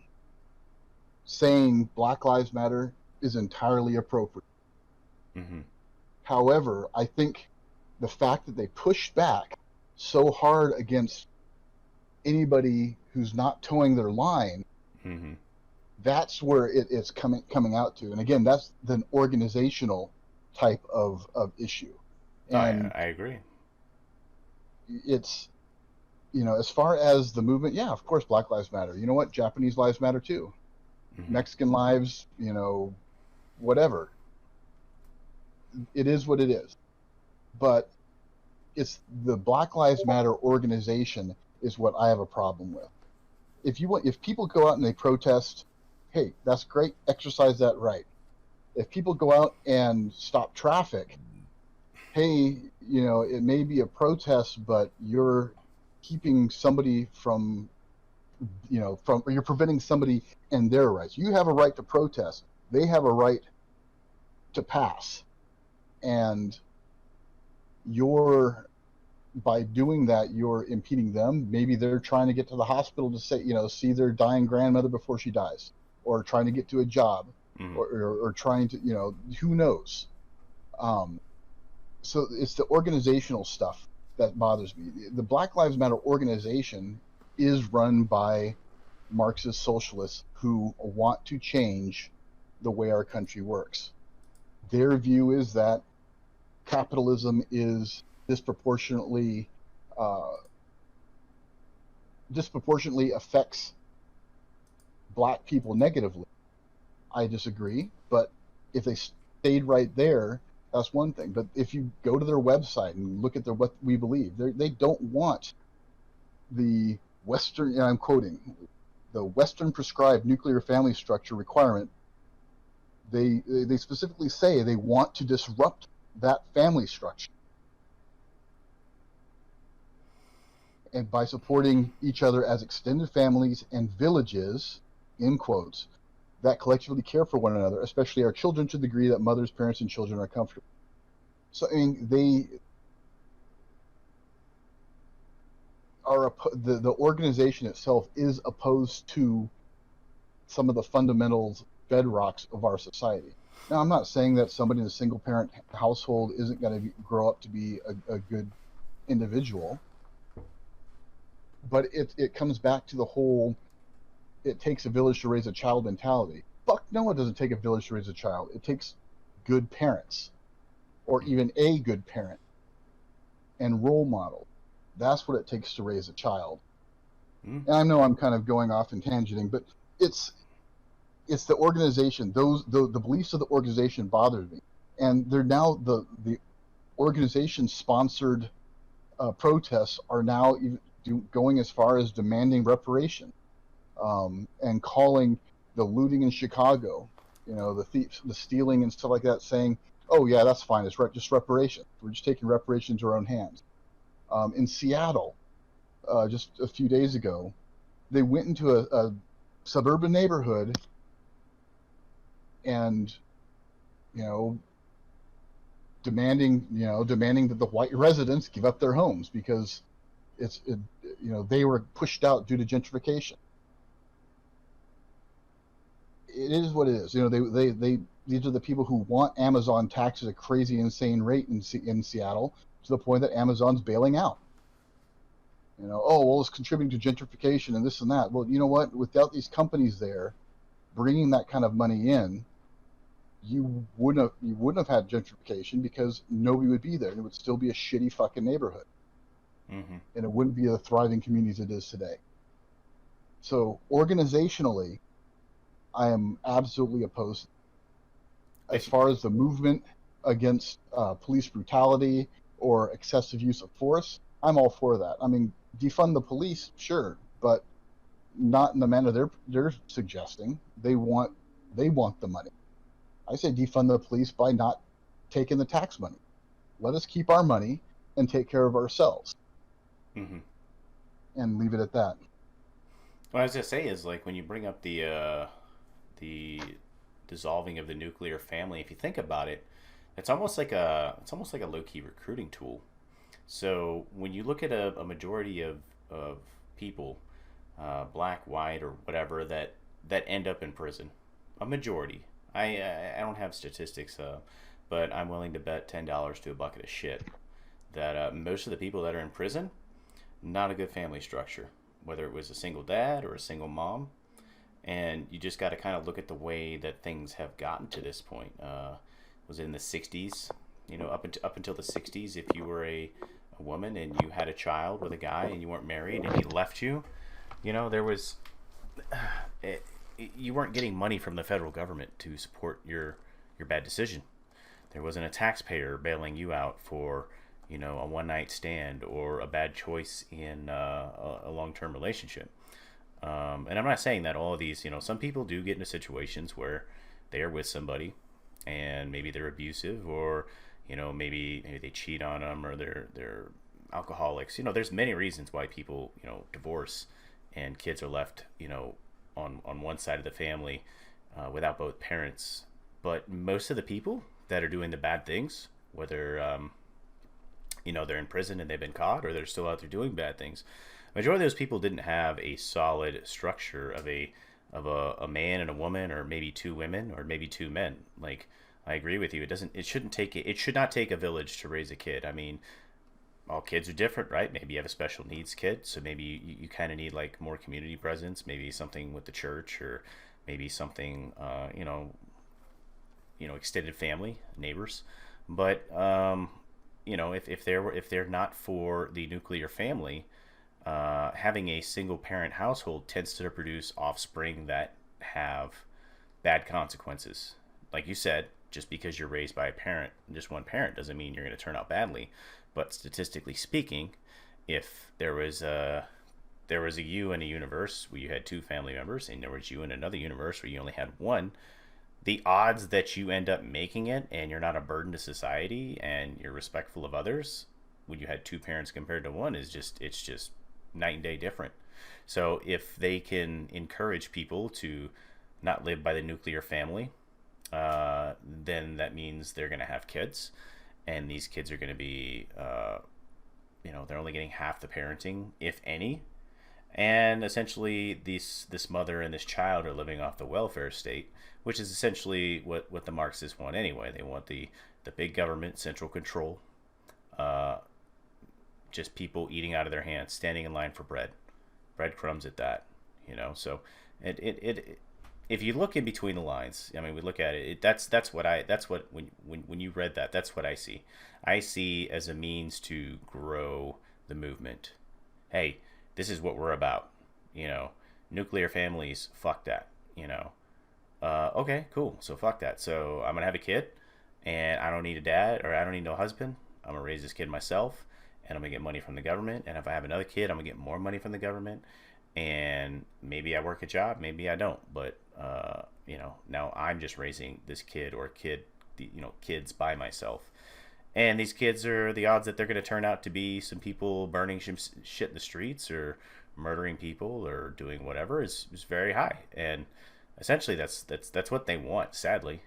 B: saying Black Lives Matter is entirely appropriate.
A: Mm-hmm.
B: However, I think the fact that they pushed back so hard against anybody who's not towing their line,
A: mm-hmm.
B: that's where it's coming out to. And again, that's the organizational type of issue. And
A: I agree.
B: It's, as far as the movement, yeah, of course, Black Lives Matter. You know what? Japanese lives matter too. Mm-hmm. Mexican lives, whatever. it is what it is. But it's the Black Lives Matter organization is what I have a problem with. If people go out and they protest, hey, that's great, exercise that right. If people go out and stop traffic, hey, it may be a protest, but you're keeping somebody from you're preventing somebody and their rights. You have a right to protest. They have a right to pass. And by doing that, you're impeding them. Maybe they're trying to get to the hospital to see their dying grandmother before she dies, or trying to get to a job, or trying to, who knows? So it's the organizational stuff that bothers me. The Black Lives Matter organization is run by Marxist socialists who want to change the way our country works. Their view is that capitalism is disproportionately affects black people negatively. I disagree, but if they stayed right there, that's one thing. But if you go to their website and look at what we believe, they don't want the Western, and I'm quoting, the Western prescribed nuclear family structure requirement. They specifically say they want to disrupt that family structure. And by supporting each other as extended families and villages, in quotes, that collectively care for one another, especially our children, to the degree that mothers, parents, and children are comfortable. So, I mean, the organization itself is opposed to some of the fundamentals, bedrocks of our society. Now, I'm not saying that somebody in a single parent household isn't going to grow up to be a good individual, but it comes back to the whole, it takes a village to raise a child mentality. Fuck no, it doesn't take a village to raise a child. It takes good parents, or even a good parent, and role model. That's what it takes to raise a child. And I know I'm kind of going off and tangenting, but it's the organization. The beliefs of the organization bothered me, and they're now the organization sponsored protests are now going as far as demanding reparation, and calling the looting in Chicago, the thieves, the stealing and stuff like that, saying, "Oh yeah, that's fine. It's just reparation. We're just taking reparation into our own hands." In Seattle, just a few days ago, they went into a suburban neighborhood and, demanding that the white residents give up their homes because they were pushed out due to gentrification. It is what it is. These are the people who want Amazon taxed at a crazy, insane rate in Seattle, to the point that Amazon's bailing out. It's contributing to gentrification and this and that. Well, you know what? Without these companies there bringing that kind of money in, you wouldn't have had gentrification, because nobody would be there, and it would still be a shitty fucking neighborhood. And it wouldn't be the thriving communities it is today. So organizationally, I am absolutely opposed. As far as the movement against police brutality or excessive use of force, I'm all for that. I mean, defund the police, sure, but not in the manner they're suggesting. They want the money. I say defund the police by not taking the tax money. Let us keep our money and take care of ourselves, and leave it at that.
A: What I was gonna say is, like, when you bring up the dissolving of the nuclear family, if you think about it, it's almost like a low-key recruiting tool. So when you look at a majority of people, black, white, or whatever, that end up in prison, a majority. I don't have statistics, but I'm willing to bet $10 to a bucket of shit that most of the people that are in prison, not a good family structure, whether it was a single dad or a single mom. And you just got to kind of look at the way that things have gotten to this point. Was it in the 60s? Up until the 60s, if you were a woman and you had a child with a guy and you weren't married and he left you, there was... you weren't getting money from the federal government to support your bad decision. There wasn't a taxpayer bailing you out for, a one-night stand or a bad choice in a long-term relationship. And I'm not saying that all of these, some people do get into situations where they are with somebody and maybe they're abusive, or, maybe they cheat on them, or they're alcoholics. There's many reasons why people, divorce, and kids are left, on one side of the family without both parents. But most of the people that are doing the bad things, whether they're in prison and they've been caught, or they're still out there doing bad things, majority of those people didn't have a solid structure of a man and a woman, or maybe two women, or maybe two men. Like, I agree with you. It should not take a village to raise a kid. I mean, all kids are different, right? Maybe you have a special needs kid, so maybe you kind of need like more community presence, maybe something with the church, or maybe something, extended family, neighbors. But if they're not for the nuclear family, having a single parent household tends to produce offspring that have bad consequences. Like you said, just because you're raised by just one parent, doesn't mean you're going to turn out badly. But statistically speaking, if there was a you in a universe where you had two family members, and there was you in another universe where you only had one, the odds that you end up making it and you're not a burden to society and you're respectful of others when you had two parents compared to one it's just night and day different. So if they can encourage people to not live by the nuclear family, then that means they're going to have kids, and these kids are going to be, they're only getting half the parenting, if any. And essentially, this mother and this child are living off the welfare state, which is essentially what the Marxists want anyway. They want the big government, central control, just people eating out of their hands, standing in line for breadcrumbs at that. So if you look in between the lines, I mean, we look at it. When you read that, that's what I see. I see as a means to grow the movement. Hey, this is what we're about. Nuclear families, fuck that. Okay, cool. So fuck that. So I'm gonna have a kid, and I don't need a dad, or I don't need no husband. I'm gonna raise this kid myself, and I'm gonna get money from the government. And if I have another kid, I'm gonna get more money from the government. And maybe I work a job, maybe I don't. But now I'm just raising this kid or kids by myself. And these kids are, the odds that they're going to turn out to be some people burning shit in the streets, or murdering people, or doing whatever is very high. And essentially that's what they want, sadly.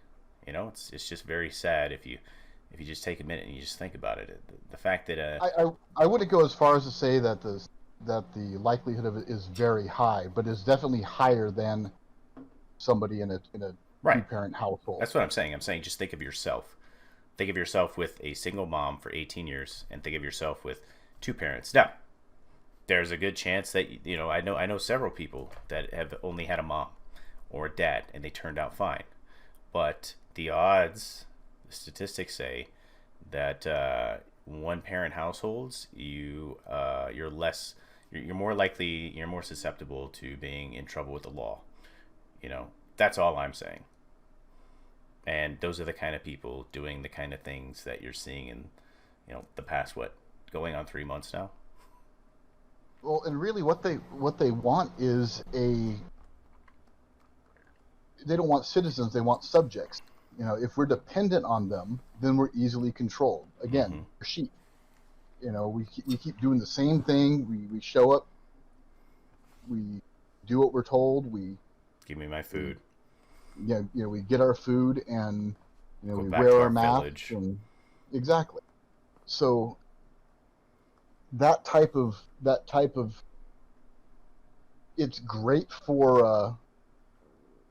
A: It's just very sad if you just take a minute and you just think about it. The fact that
B: I wouldn't go as far as to say that the likelihood of it is very high, but it's definitely higher than somebody in a
A: right.
B: two-parent household.
A: That's what I'm saying. I'm saying just think of yourself. Think of yourself with a single mom for 18 years, and think of yourself with two parents. Now, there's a good chance that I know several people that have only had a mom or a dad, and they turned out fine. But the odds, the statistics say that one-parent households, you're more susceptible to being in trouble with the law. That's all I'm saying. And those are the kind of people doing the kind of things that you're seeing in, the past, going on 3 months now.
B: Well, and really what they want is they don't want citizens, they want subjects. If we're dependent on them, then we're easily controlled. Again, we're sheep. We keep doing the same thing. We show up, we do what we're told, we
A: give me my food.
B: We get our food, and we wear our masks, and exactly. So that type of it's great for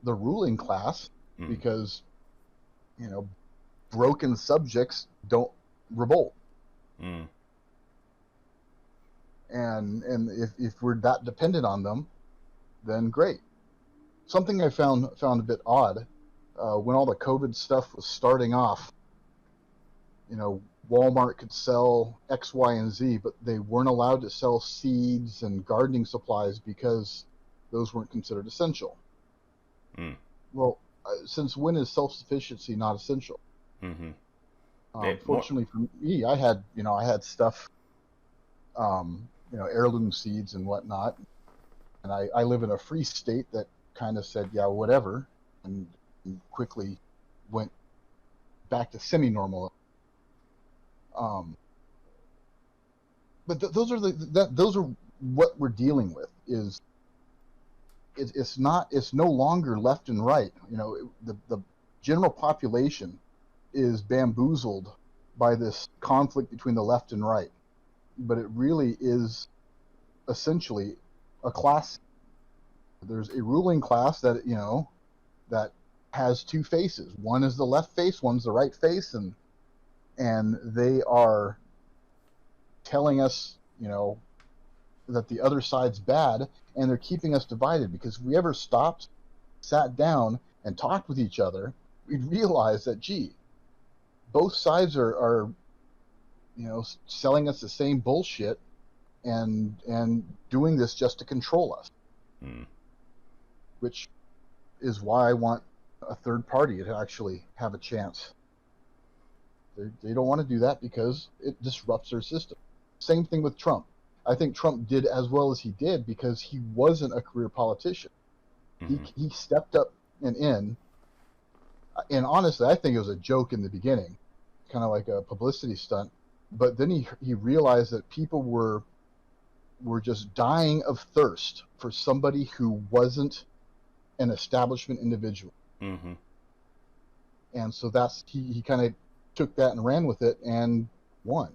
B: the ruling class, because broken subjects don't revolt. And if we're that dependent on them, then great. Something I found a bit odd, when all the COVID stuff was starting off, Walmart could sell X, Y, and Z, but they weren't allowed to sell seeds and gardening supplies because those weren't considered essential. Well, since when is self-sufficiency not essential? Fortunately for me, I had stuff, heirloom seeds and whatnot, and I live in a free state that kind of said, yeah, whatever, and quickly went back to semi-normal. But those are what we're dealing with. It's no longer left and right. The general population is bamboozled by this conflict between the left and right, but it really is essentially a class. There's a ruling class that that has two faces. One is the left face, one's the right face, and they are telling us, that the other side's bad, and they're keeping us divided, because if we ever stopped, sat down, and talked with each other, we'd realize that, both sides are selling us the same bullshit and doing this just to control us. Which is why I want a third party to actually have a chance. They don't want to do that because it disrupts their system. Same thing with Trump. I think Trump did as well as he did because he wasn't a career politician. He stepped up and in. And honestly, I think it was a joke in the beginning, kind of like a publicity stunt. But then he realized that people were just dying of thirst for somebody who wasn't an establishment individual. And so he kind of took that and ran with it and won.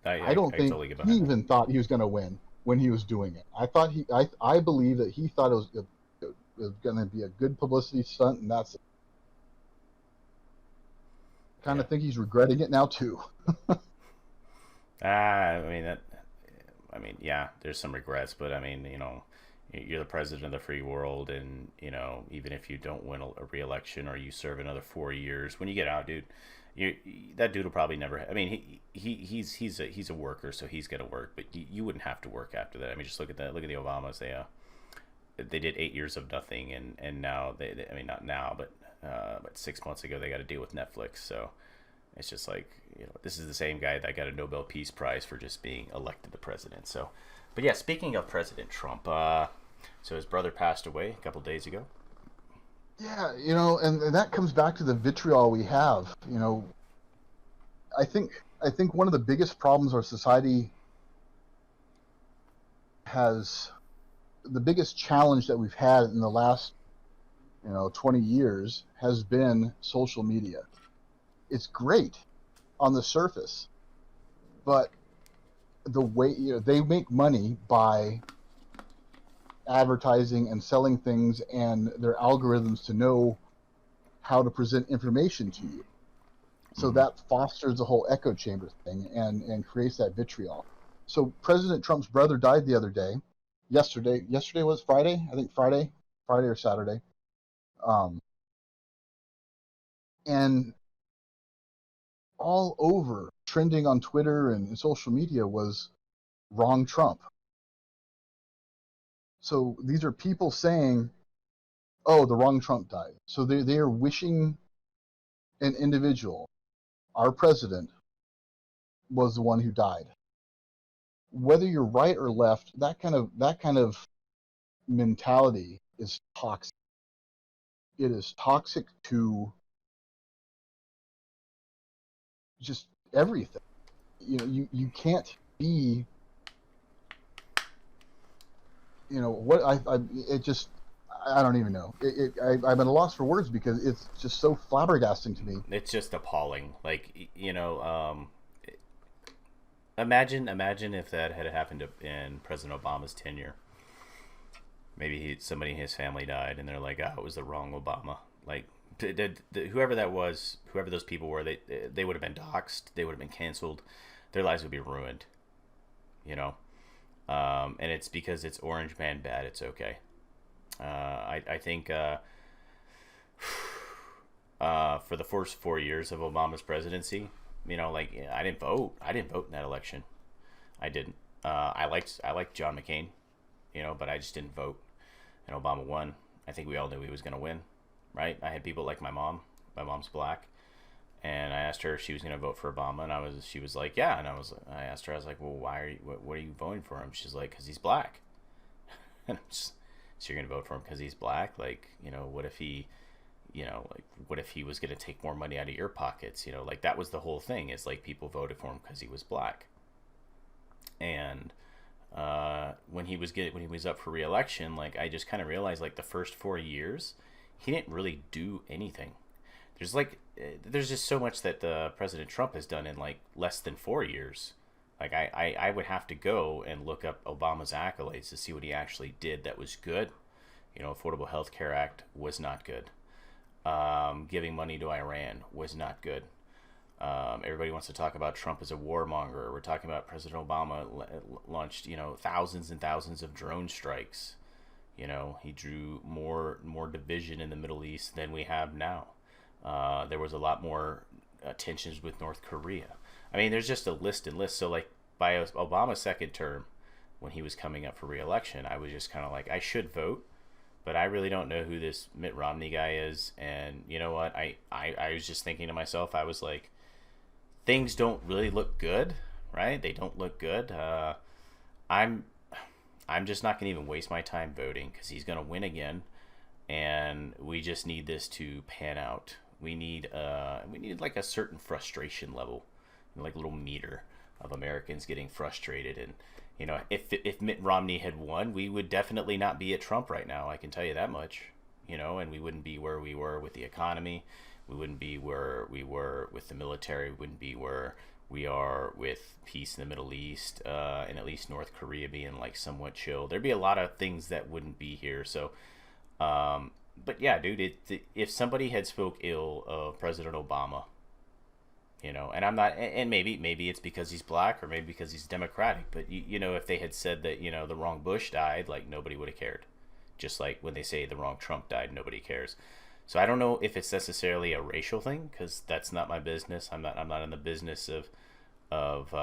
B: I don't think totally he even thought he was going to win when he was doing it. I believe that he thought it was going to be a good publicity stunt, and that's it. Kind of think he's regretting it now too.
A: Yeah, there's some regrets, but you're the president of the free world, and even if you don't win a re-election or you serve another 4 years, when you get out, dude, that dude will probably never. He's a worker, so he's gonna work, but you wouldn't have to work after that. Just look at that. Look at the Obamas. They did 8 years of nothing, and now not now, but 6 months ago they got to deal with Netflix. So it's just like, this is the same guy that got a Nobel Peace Prize for just being elected the president. So, but yeah, speaking of President Trump, so his brother passed away a couple days ago.
B: Yeah, and that comes back to the vitriol we have. I think one of the biggest problems our society has, the biggest challenge that we've had in the last 20 years has been social media. It's great on the surface, but the way they make money by advertising and selling things, and their algorithms to know how to present information to you. So that fosters the whole echo chamber thing and creates that vitriol. So President Trump's brother died the other day. Yesterday was Friday? I think Friday or Saturday. And all over, trending on Twitter and social media, was wrong Trump. So these are people saying, oh, the wrong Trump died. So they are wishing an individual, our president, was the one who died. Whether you're right or left, that kind of mentality is toxic. It is toxic to just everything. You can't be, what I don't even know. I'm at a loss for words because it's just so flabbergasting to me.
A: It's just appalling. Imagine if that had happened in President Obama's tenure. Maybe somebody in his family died, and they're like, "Oh, it was the wrong Obama." Whoever that was, whoever those people were, they would have been doxxed. They would have been canceled. Their lives would be ruined. And it's because it's Orange Man bad. It's okay. I think for the first 4 years of Obama's presidency, I didn't vote. I didn't vote in that election. I didn't. I liked John McCain, but I just didn't vote. And Obama won. I think we all knew he was going to win, right? I had people like my mom. My mom's black, And I asked her if she was going to vote for Obama, and she was like, yeah. And I asked her, I was like, well, why are you, what are you voting for him? She's like, because he's black. And I'm just, so you're going to vote for him because he's black? Like, what if he, what if he was going to take more money out of your pockets? Like that was the whole thing, is like people voted for him because he was black. And when he was up for re-election, like I just kind of realized, like the first 4 years, he didn't really do anything. There's just so much that President Trump has done in like less than 4 years. Like I would have to go and look up Obama's accolades to see what he actually did that was good. Affordable Health Care Act was not good. Giving money to Iran was not good. Everybody wants to talk about Trump as a warmonger. We're talking about President Obama launched, thousands and thousands of drone strikes. He drew more division in the Middle East than we have now. There was a lot more tensions with North Korea. I mean, there's just a list and list. So like by Obama's second term, when he was coming up for re-election, I was just kind of like, I should vote, but I really don't know who this Mitt Romney guy is. And you know what? I was just thinking to myself, I was like, things don't really look good, right? They don't look good. I'm just not going to even waste my time voting because he's going to win again. And we just need this to pan out. We need like a certain frustration level, like a little meter of Americans getting frustrated. And if Mitt Romney had won, we would definitely not be at Trump right now. I can tell you that much. And we wouldn't be where we were with the economy. We wouldn't be where we were with the military. We wouldn't be where we are with peace in the Middle East, and at least North Korea being like somewhat chill. There'd be a lot of things that wouldn't be here. So, but yeah, dude, if somebody had spoke ill of President Obama, and I'm not, and maybe it's because he's black or maybe because he's Democratic, but if they had said that, the wrong Bush died, like nobody would have cared. Just like when they say the wrong Trump died, nobody cares. So I don't know if it's necessarily a racial thing, because that's not my business. I'm not in the business of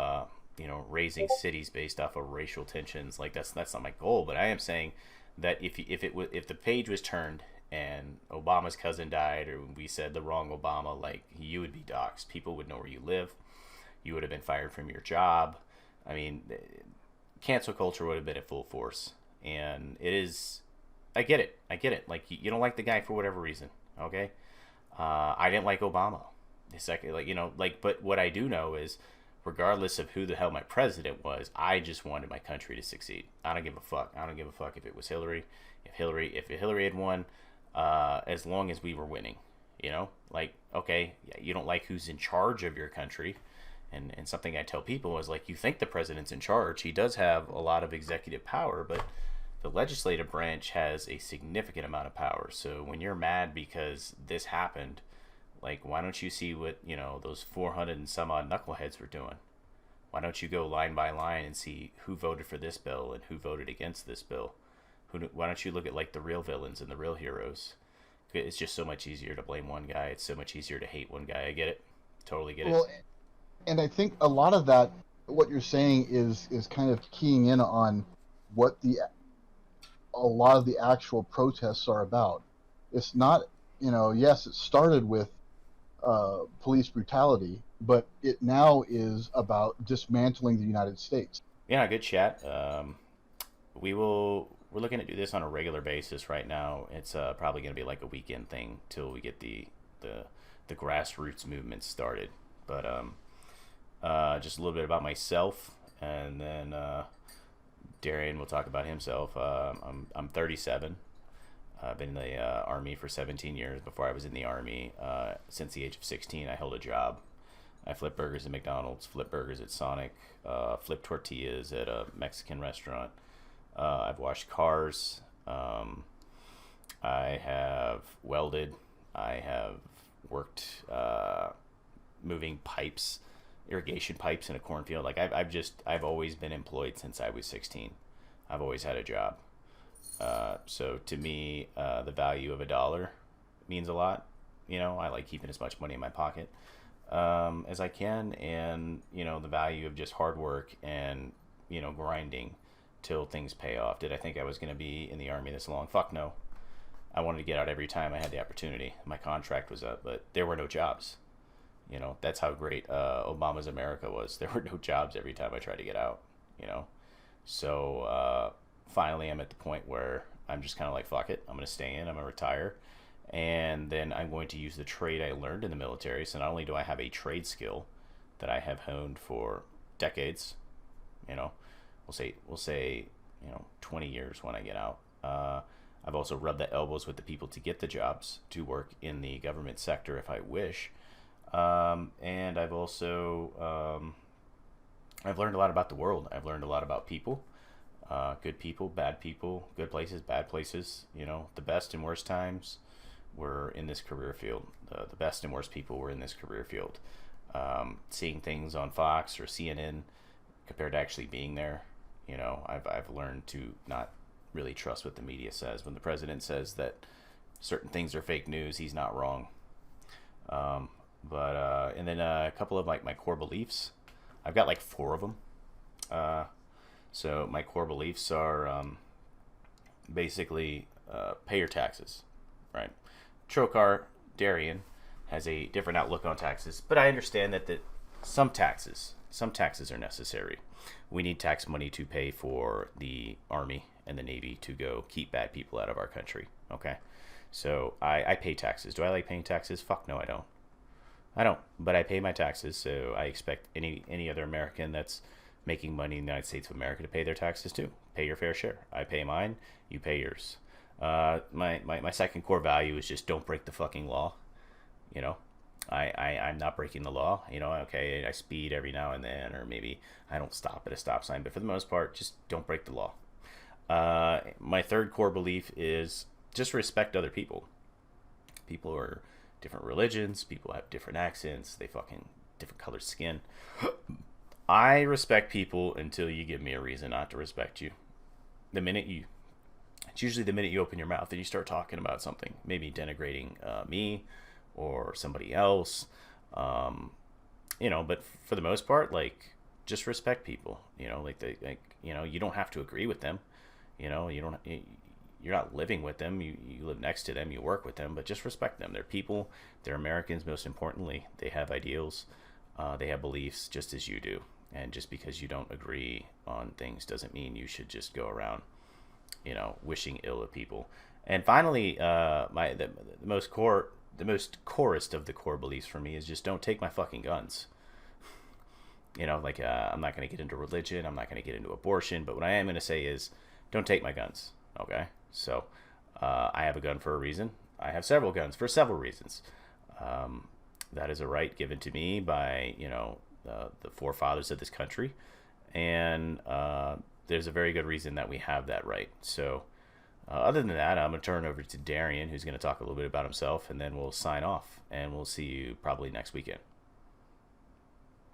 A: raising cities based off of racial tensions. Like that's not my goal. But I am saying that if the page was turned and Obama's cousin died, or we said the wrong Obama, like you would be doxxed. People would know where you live. You would have been fired from your job. I mean, cancel culture would have been at full force, and it is. I get it. Like you don't like the guy for whatever reason, okay? I didn't like Obama. But what I do know is, regardless of who the hell my president was, I just wanted my country to succeed. I don't give a fuck. I don't give a fuck if it was Hillary. If Hillary had won, as long as we were winning, okay, you don't like who's in charge of your country. And something I tell people is like, you think the president's in charge. He does have a lot of executive power, but the legislative branch has a significant amount of power. So when you're mad because this happened, like, why don't you see what, those 400 and some odd knuckleheads were doing? Why don't you go line by line and see who voted for this bill and who voted against this bill? Why don't you look at, like, the real villains and the real heroes? It's just so much easier to blame one guy. It's so much easier to hate one guy. I get it. Totally get it.
B: Well, and I think a lot of that, what you're saying is kind of keying in on what a lot of the actual protests are about. It's not, yes, it started with police brutality, but it now is about dismantling the United States.
A: Yeah, good chat. We're looking to do this on a regular basis right now. It's probably going to be like a weekend thing till we get the grassroots movement started. But just a little bit about myself, and then Darian will talk about himself. I'm 37. I've been in the Army for 17 years. Before I was in the Army, since the age of 16, I held a job. I flipped burgers at McDonald's, flipped burgers at Sonic, flipped tortillas at a Mexican restaurant. I've washed cars. I have welded. I have worked moving pipes, irrigation pipes in a cornfield. Like I've always been employed since I was 16. I've always had a job. So to me, the value of $1 means a lot. I like keeping as much money in my pocket as I can, and the value of just hard work and grinding till things pay off. Did I think I was going to be in the Army this long? Fuck no. I wanted to get out every time I had the opportunity. My contract was up, but there were no jobs. You know, that's how great Obama's America was. There were no jobs every time I tried to get out, you know. So finally, I'm at the point where I'm just kind of like, fuck it. I'm going to stay in. I'm going to retire. And then I'm going to use the trade I learned in the military. So not only do I have a trade skill that I have honed for decades, you know, we'll say, you know, 20 years when I get out. I've also rubbed the elbows with the people to get the jobs to work in the government sector if I wish. And I've also I've learned a lot about the world. I've learned a lot about people, good people, good places, bad places. You know, the best and worst times were in this career field. The best and worst people were in this career field. Seeing things on Fox or CNN compared to actually being there, you know, I've learned to not really trust what the media says. When the president says that certain things are fake news, he's not wrong. And then a couple of like my core beliefs. I've got like 4 of them. So my core beliefs are basically pay your taxes, right? Trokar Darian has a different outlook on taxes, but I understand that some taxes are necessary. We need tax money to pay for the Army and the Navy to go keep bad people out of our country. Okay, so I pay taxes. Do I like paying taxes? Fuck no, I don't. But I pay my taxes, so I expect any other American that's making money in the United States of America to pay their taxes too. Pay your fair share. I pay mine, you pay yours. My second core value is just don't break the fucking law. You know, I'm not breaking the law. You know, okay, I speed every now and then, or maybe I don't stop at a stop sign, but for the most part, just don't break the law. My third core belief is just respect other people. People are different religions, people have different accents, they fucking different colored skin. I respect people until you give me a reason not to respect you. It's usually the minute you open your mouth and you start talking about something, maybe denigrating me or somebody else, you know. But for the most part, like, just respect people. You know, you know, you don't have to agree with them. You know, you're not living with them. You live next to them. You work with them, but just respect them. They're people. They're Americans. Most importantly, they have ideals. They have beliefs, just as you do. And just because you don't agree on things doesn't mean you should just go around, you know, wishing ill of people. And finally, the most chorest of the core beliefs for me is just don't take my fucking guns. You know, like, I'm not going to get into religion. I'm not going to get into abortion. But what I am going to say is don't take my guns. Okay? So I have a gun for a reason. I have several guns for several reasons. That is a right given to me by, you know, the forefathers of this country. And there's a very good reason that we have that right. So other than that, I'm going to turn it over to Darian, who's going to talk a little bit about himself, and then we'll sign off. And we'll see you probably next weekend.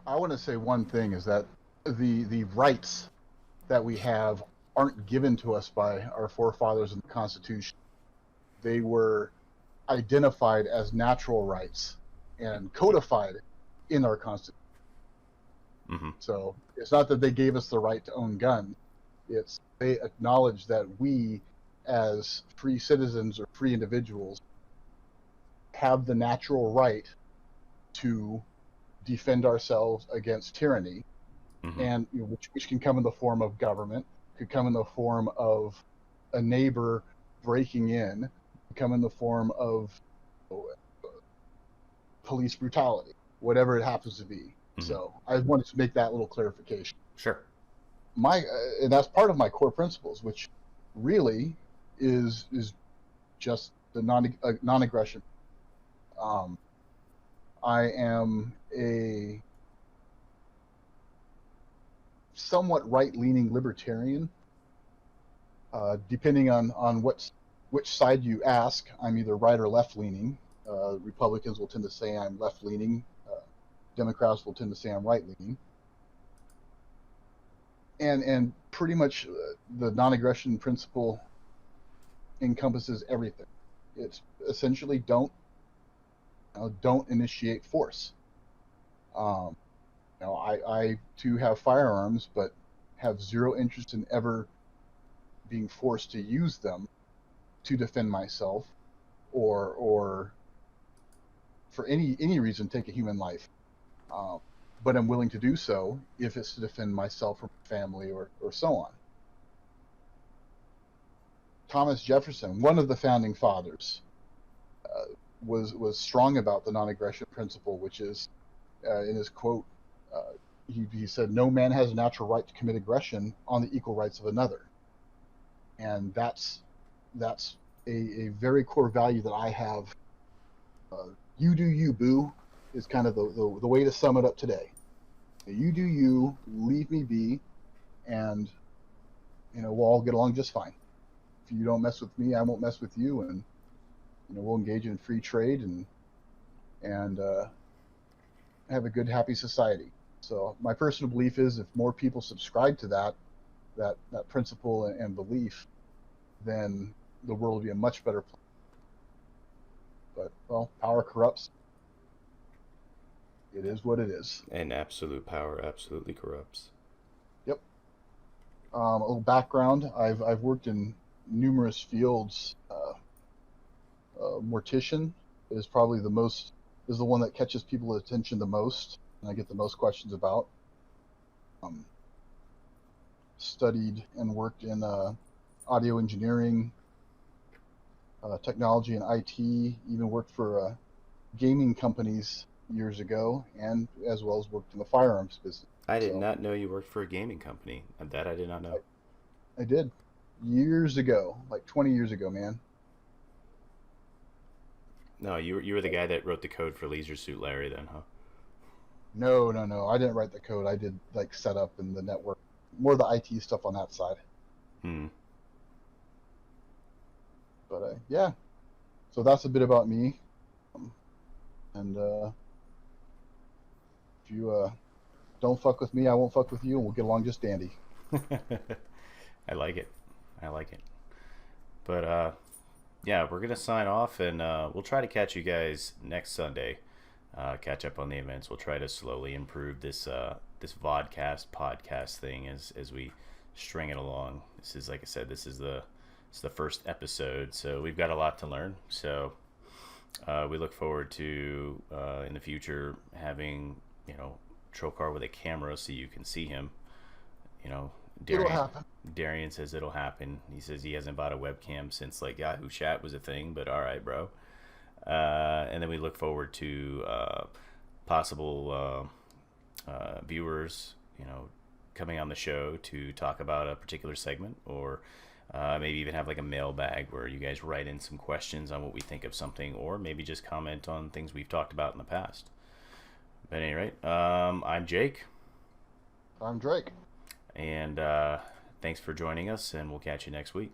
B: I want to say one thing is that the rights that we have aren't given to us by our forefathers in the Constitution. They were identified as natural rights and codified in our Constitution.
A: Mm-hmm.
B: So it's not that they gave us the right to own guns. It's they acknowledge that we, as free citizens or free individuals, have the natural right to defend ourselves against tyranny,
A: Mm-hmm.
B: and you know, which can come in the form of government, could come in the form of a neighbor breaking in, could come in the form of police brutality, whatever it happens to be.
A: Mm-hmm.
B: So I wanted to make that little clarification.
A: Sure.
B: And that's part of my core principles, which really is just the non-aggression. I am a somewhat right-leaning libertarian. Depending on which side you ask, I'm either right or left-leaning. Republicans will tend to say I'm left-leaning. Democrats will tend to say I'm right-leaning. And pretty much the non-aggression principle encompasses everything. It's essentially don't initiate force. I too have firearms, but have zero interest in ever being forced to use them to defend myself or for any reason, take a human life. But I'm willing to do so if it's to defend myself or my family or so on. Thomas Jefferson, one of the founding fathers, was strong about the non-aggression principle, which is, in his quote, he said, "No man has a natural right to commit aggression on the equal rights of another." And that's a very core value that I have. You do you, boo, is kind of the way to sum it up today. You do you, leave me be, and we'll all get along just fine. If you don't mess with me, I won't mess with you, and we'll engage in free trade and have a good, happy society. So my personal belief is, if more people subscribe to that principle and belief, then the world will be a much better place. But, well, power corrupts. It is what it is.
A: And absolute power absolutely corrupts.
B: Yep. A little background. I've worked in numerous fields. Mortician is probably the one that catches people's attention the most, and I get the most questions about. Studied and worked in audio engineering, technology and IT, even worked for gaming companies years ago, and as well as worked in the firearms business.
A: I did not know you worked for a gaming company. That I did not know.
B: I did. Years ago, like 20 years ago, man.
A: No, you were the guy that wrote the code for Leisure Suit Larry then, huh?
B: No. I didn't write the code. I did like setup and the network, more the IT stuff on that side. But yeah, so that's a bit about me. And if you don't fuck with me, I won't fuck with you, and we'll get along just dandy.
A: I like it. But yeah, we're gonna sign off, and we'll try to catch you guys next Sunday. Catch up on the events. We'll try to slowly improve this this vodcast podcast thing as we string it along. This is, like I said, it's the first episode, so we've got a lot to learn. So we look forward to in the future having Trokar with a camera so you can see him.
B: It'll happen.
A: Darian says it'll happen. He says he hasn't bought a webcam since like Yahoo Chat was a thing, but all right, bro. And then we look forward to possible viewers, coming on the show to talk about a particular segment, or maybe even have like a mailbag where you guys write in some questions on what we think of something, or maybe just comment on things we've talked about in the past. But at any rate, I'm Jake.
B: I'm Drake.
A: And thanks for joining us, and we'll catch you next week.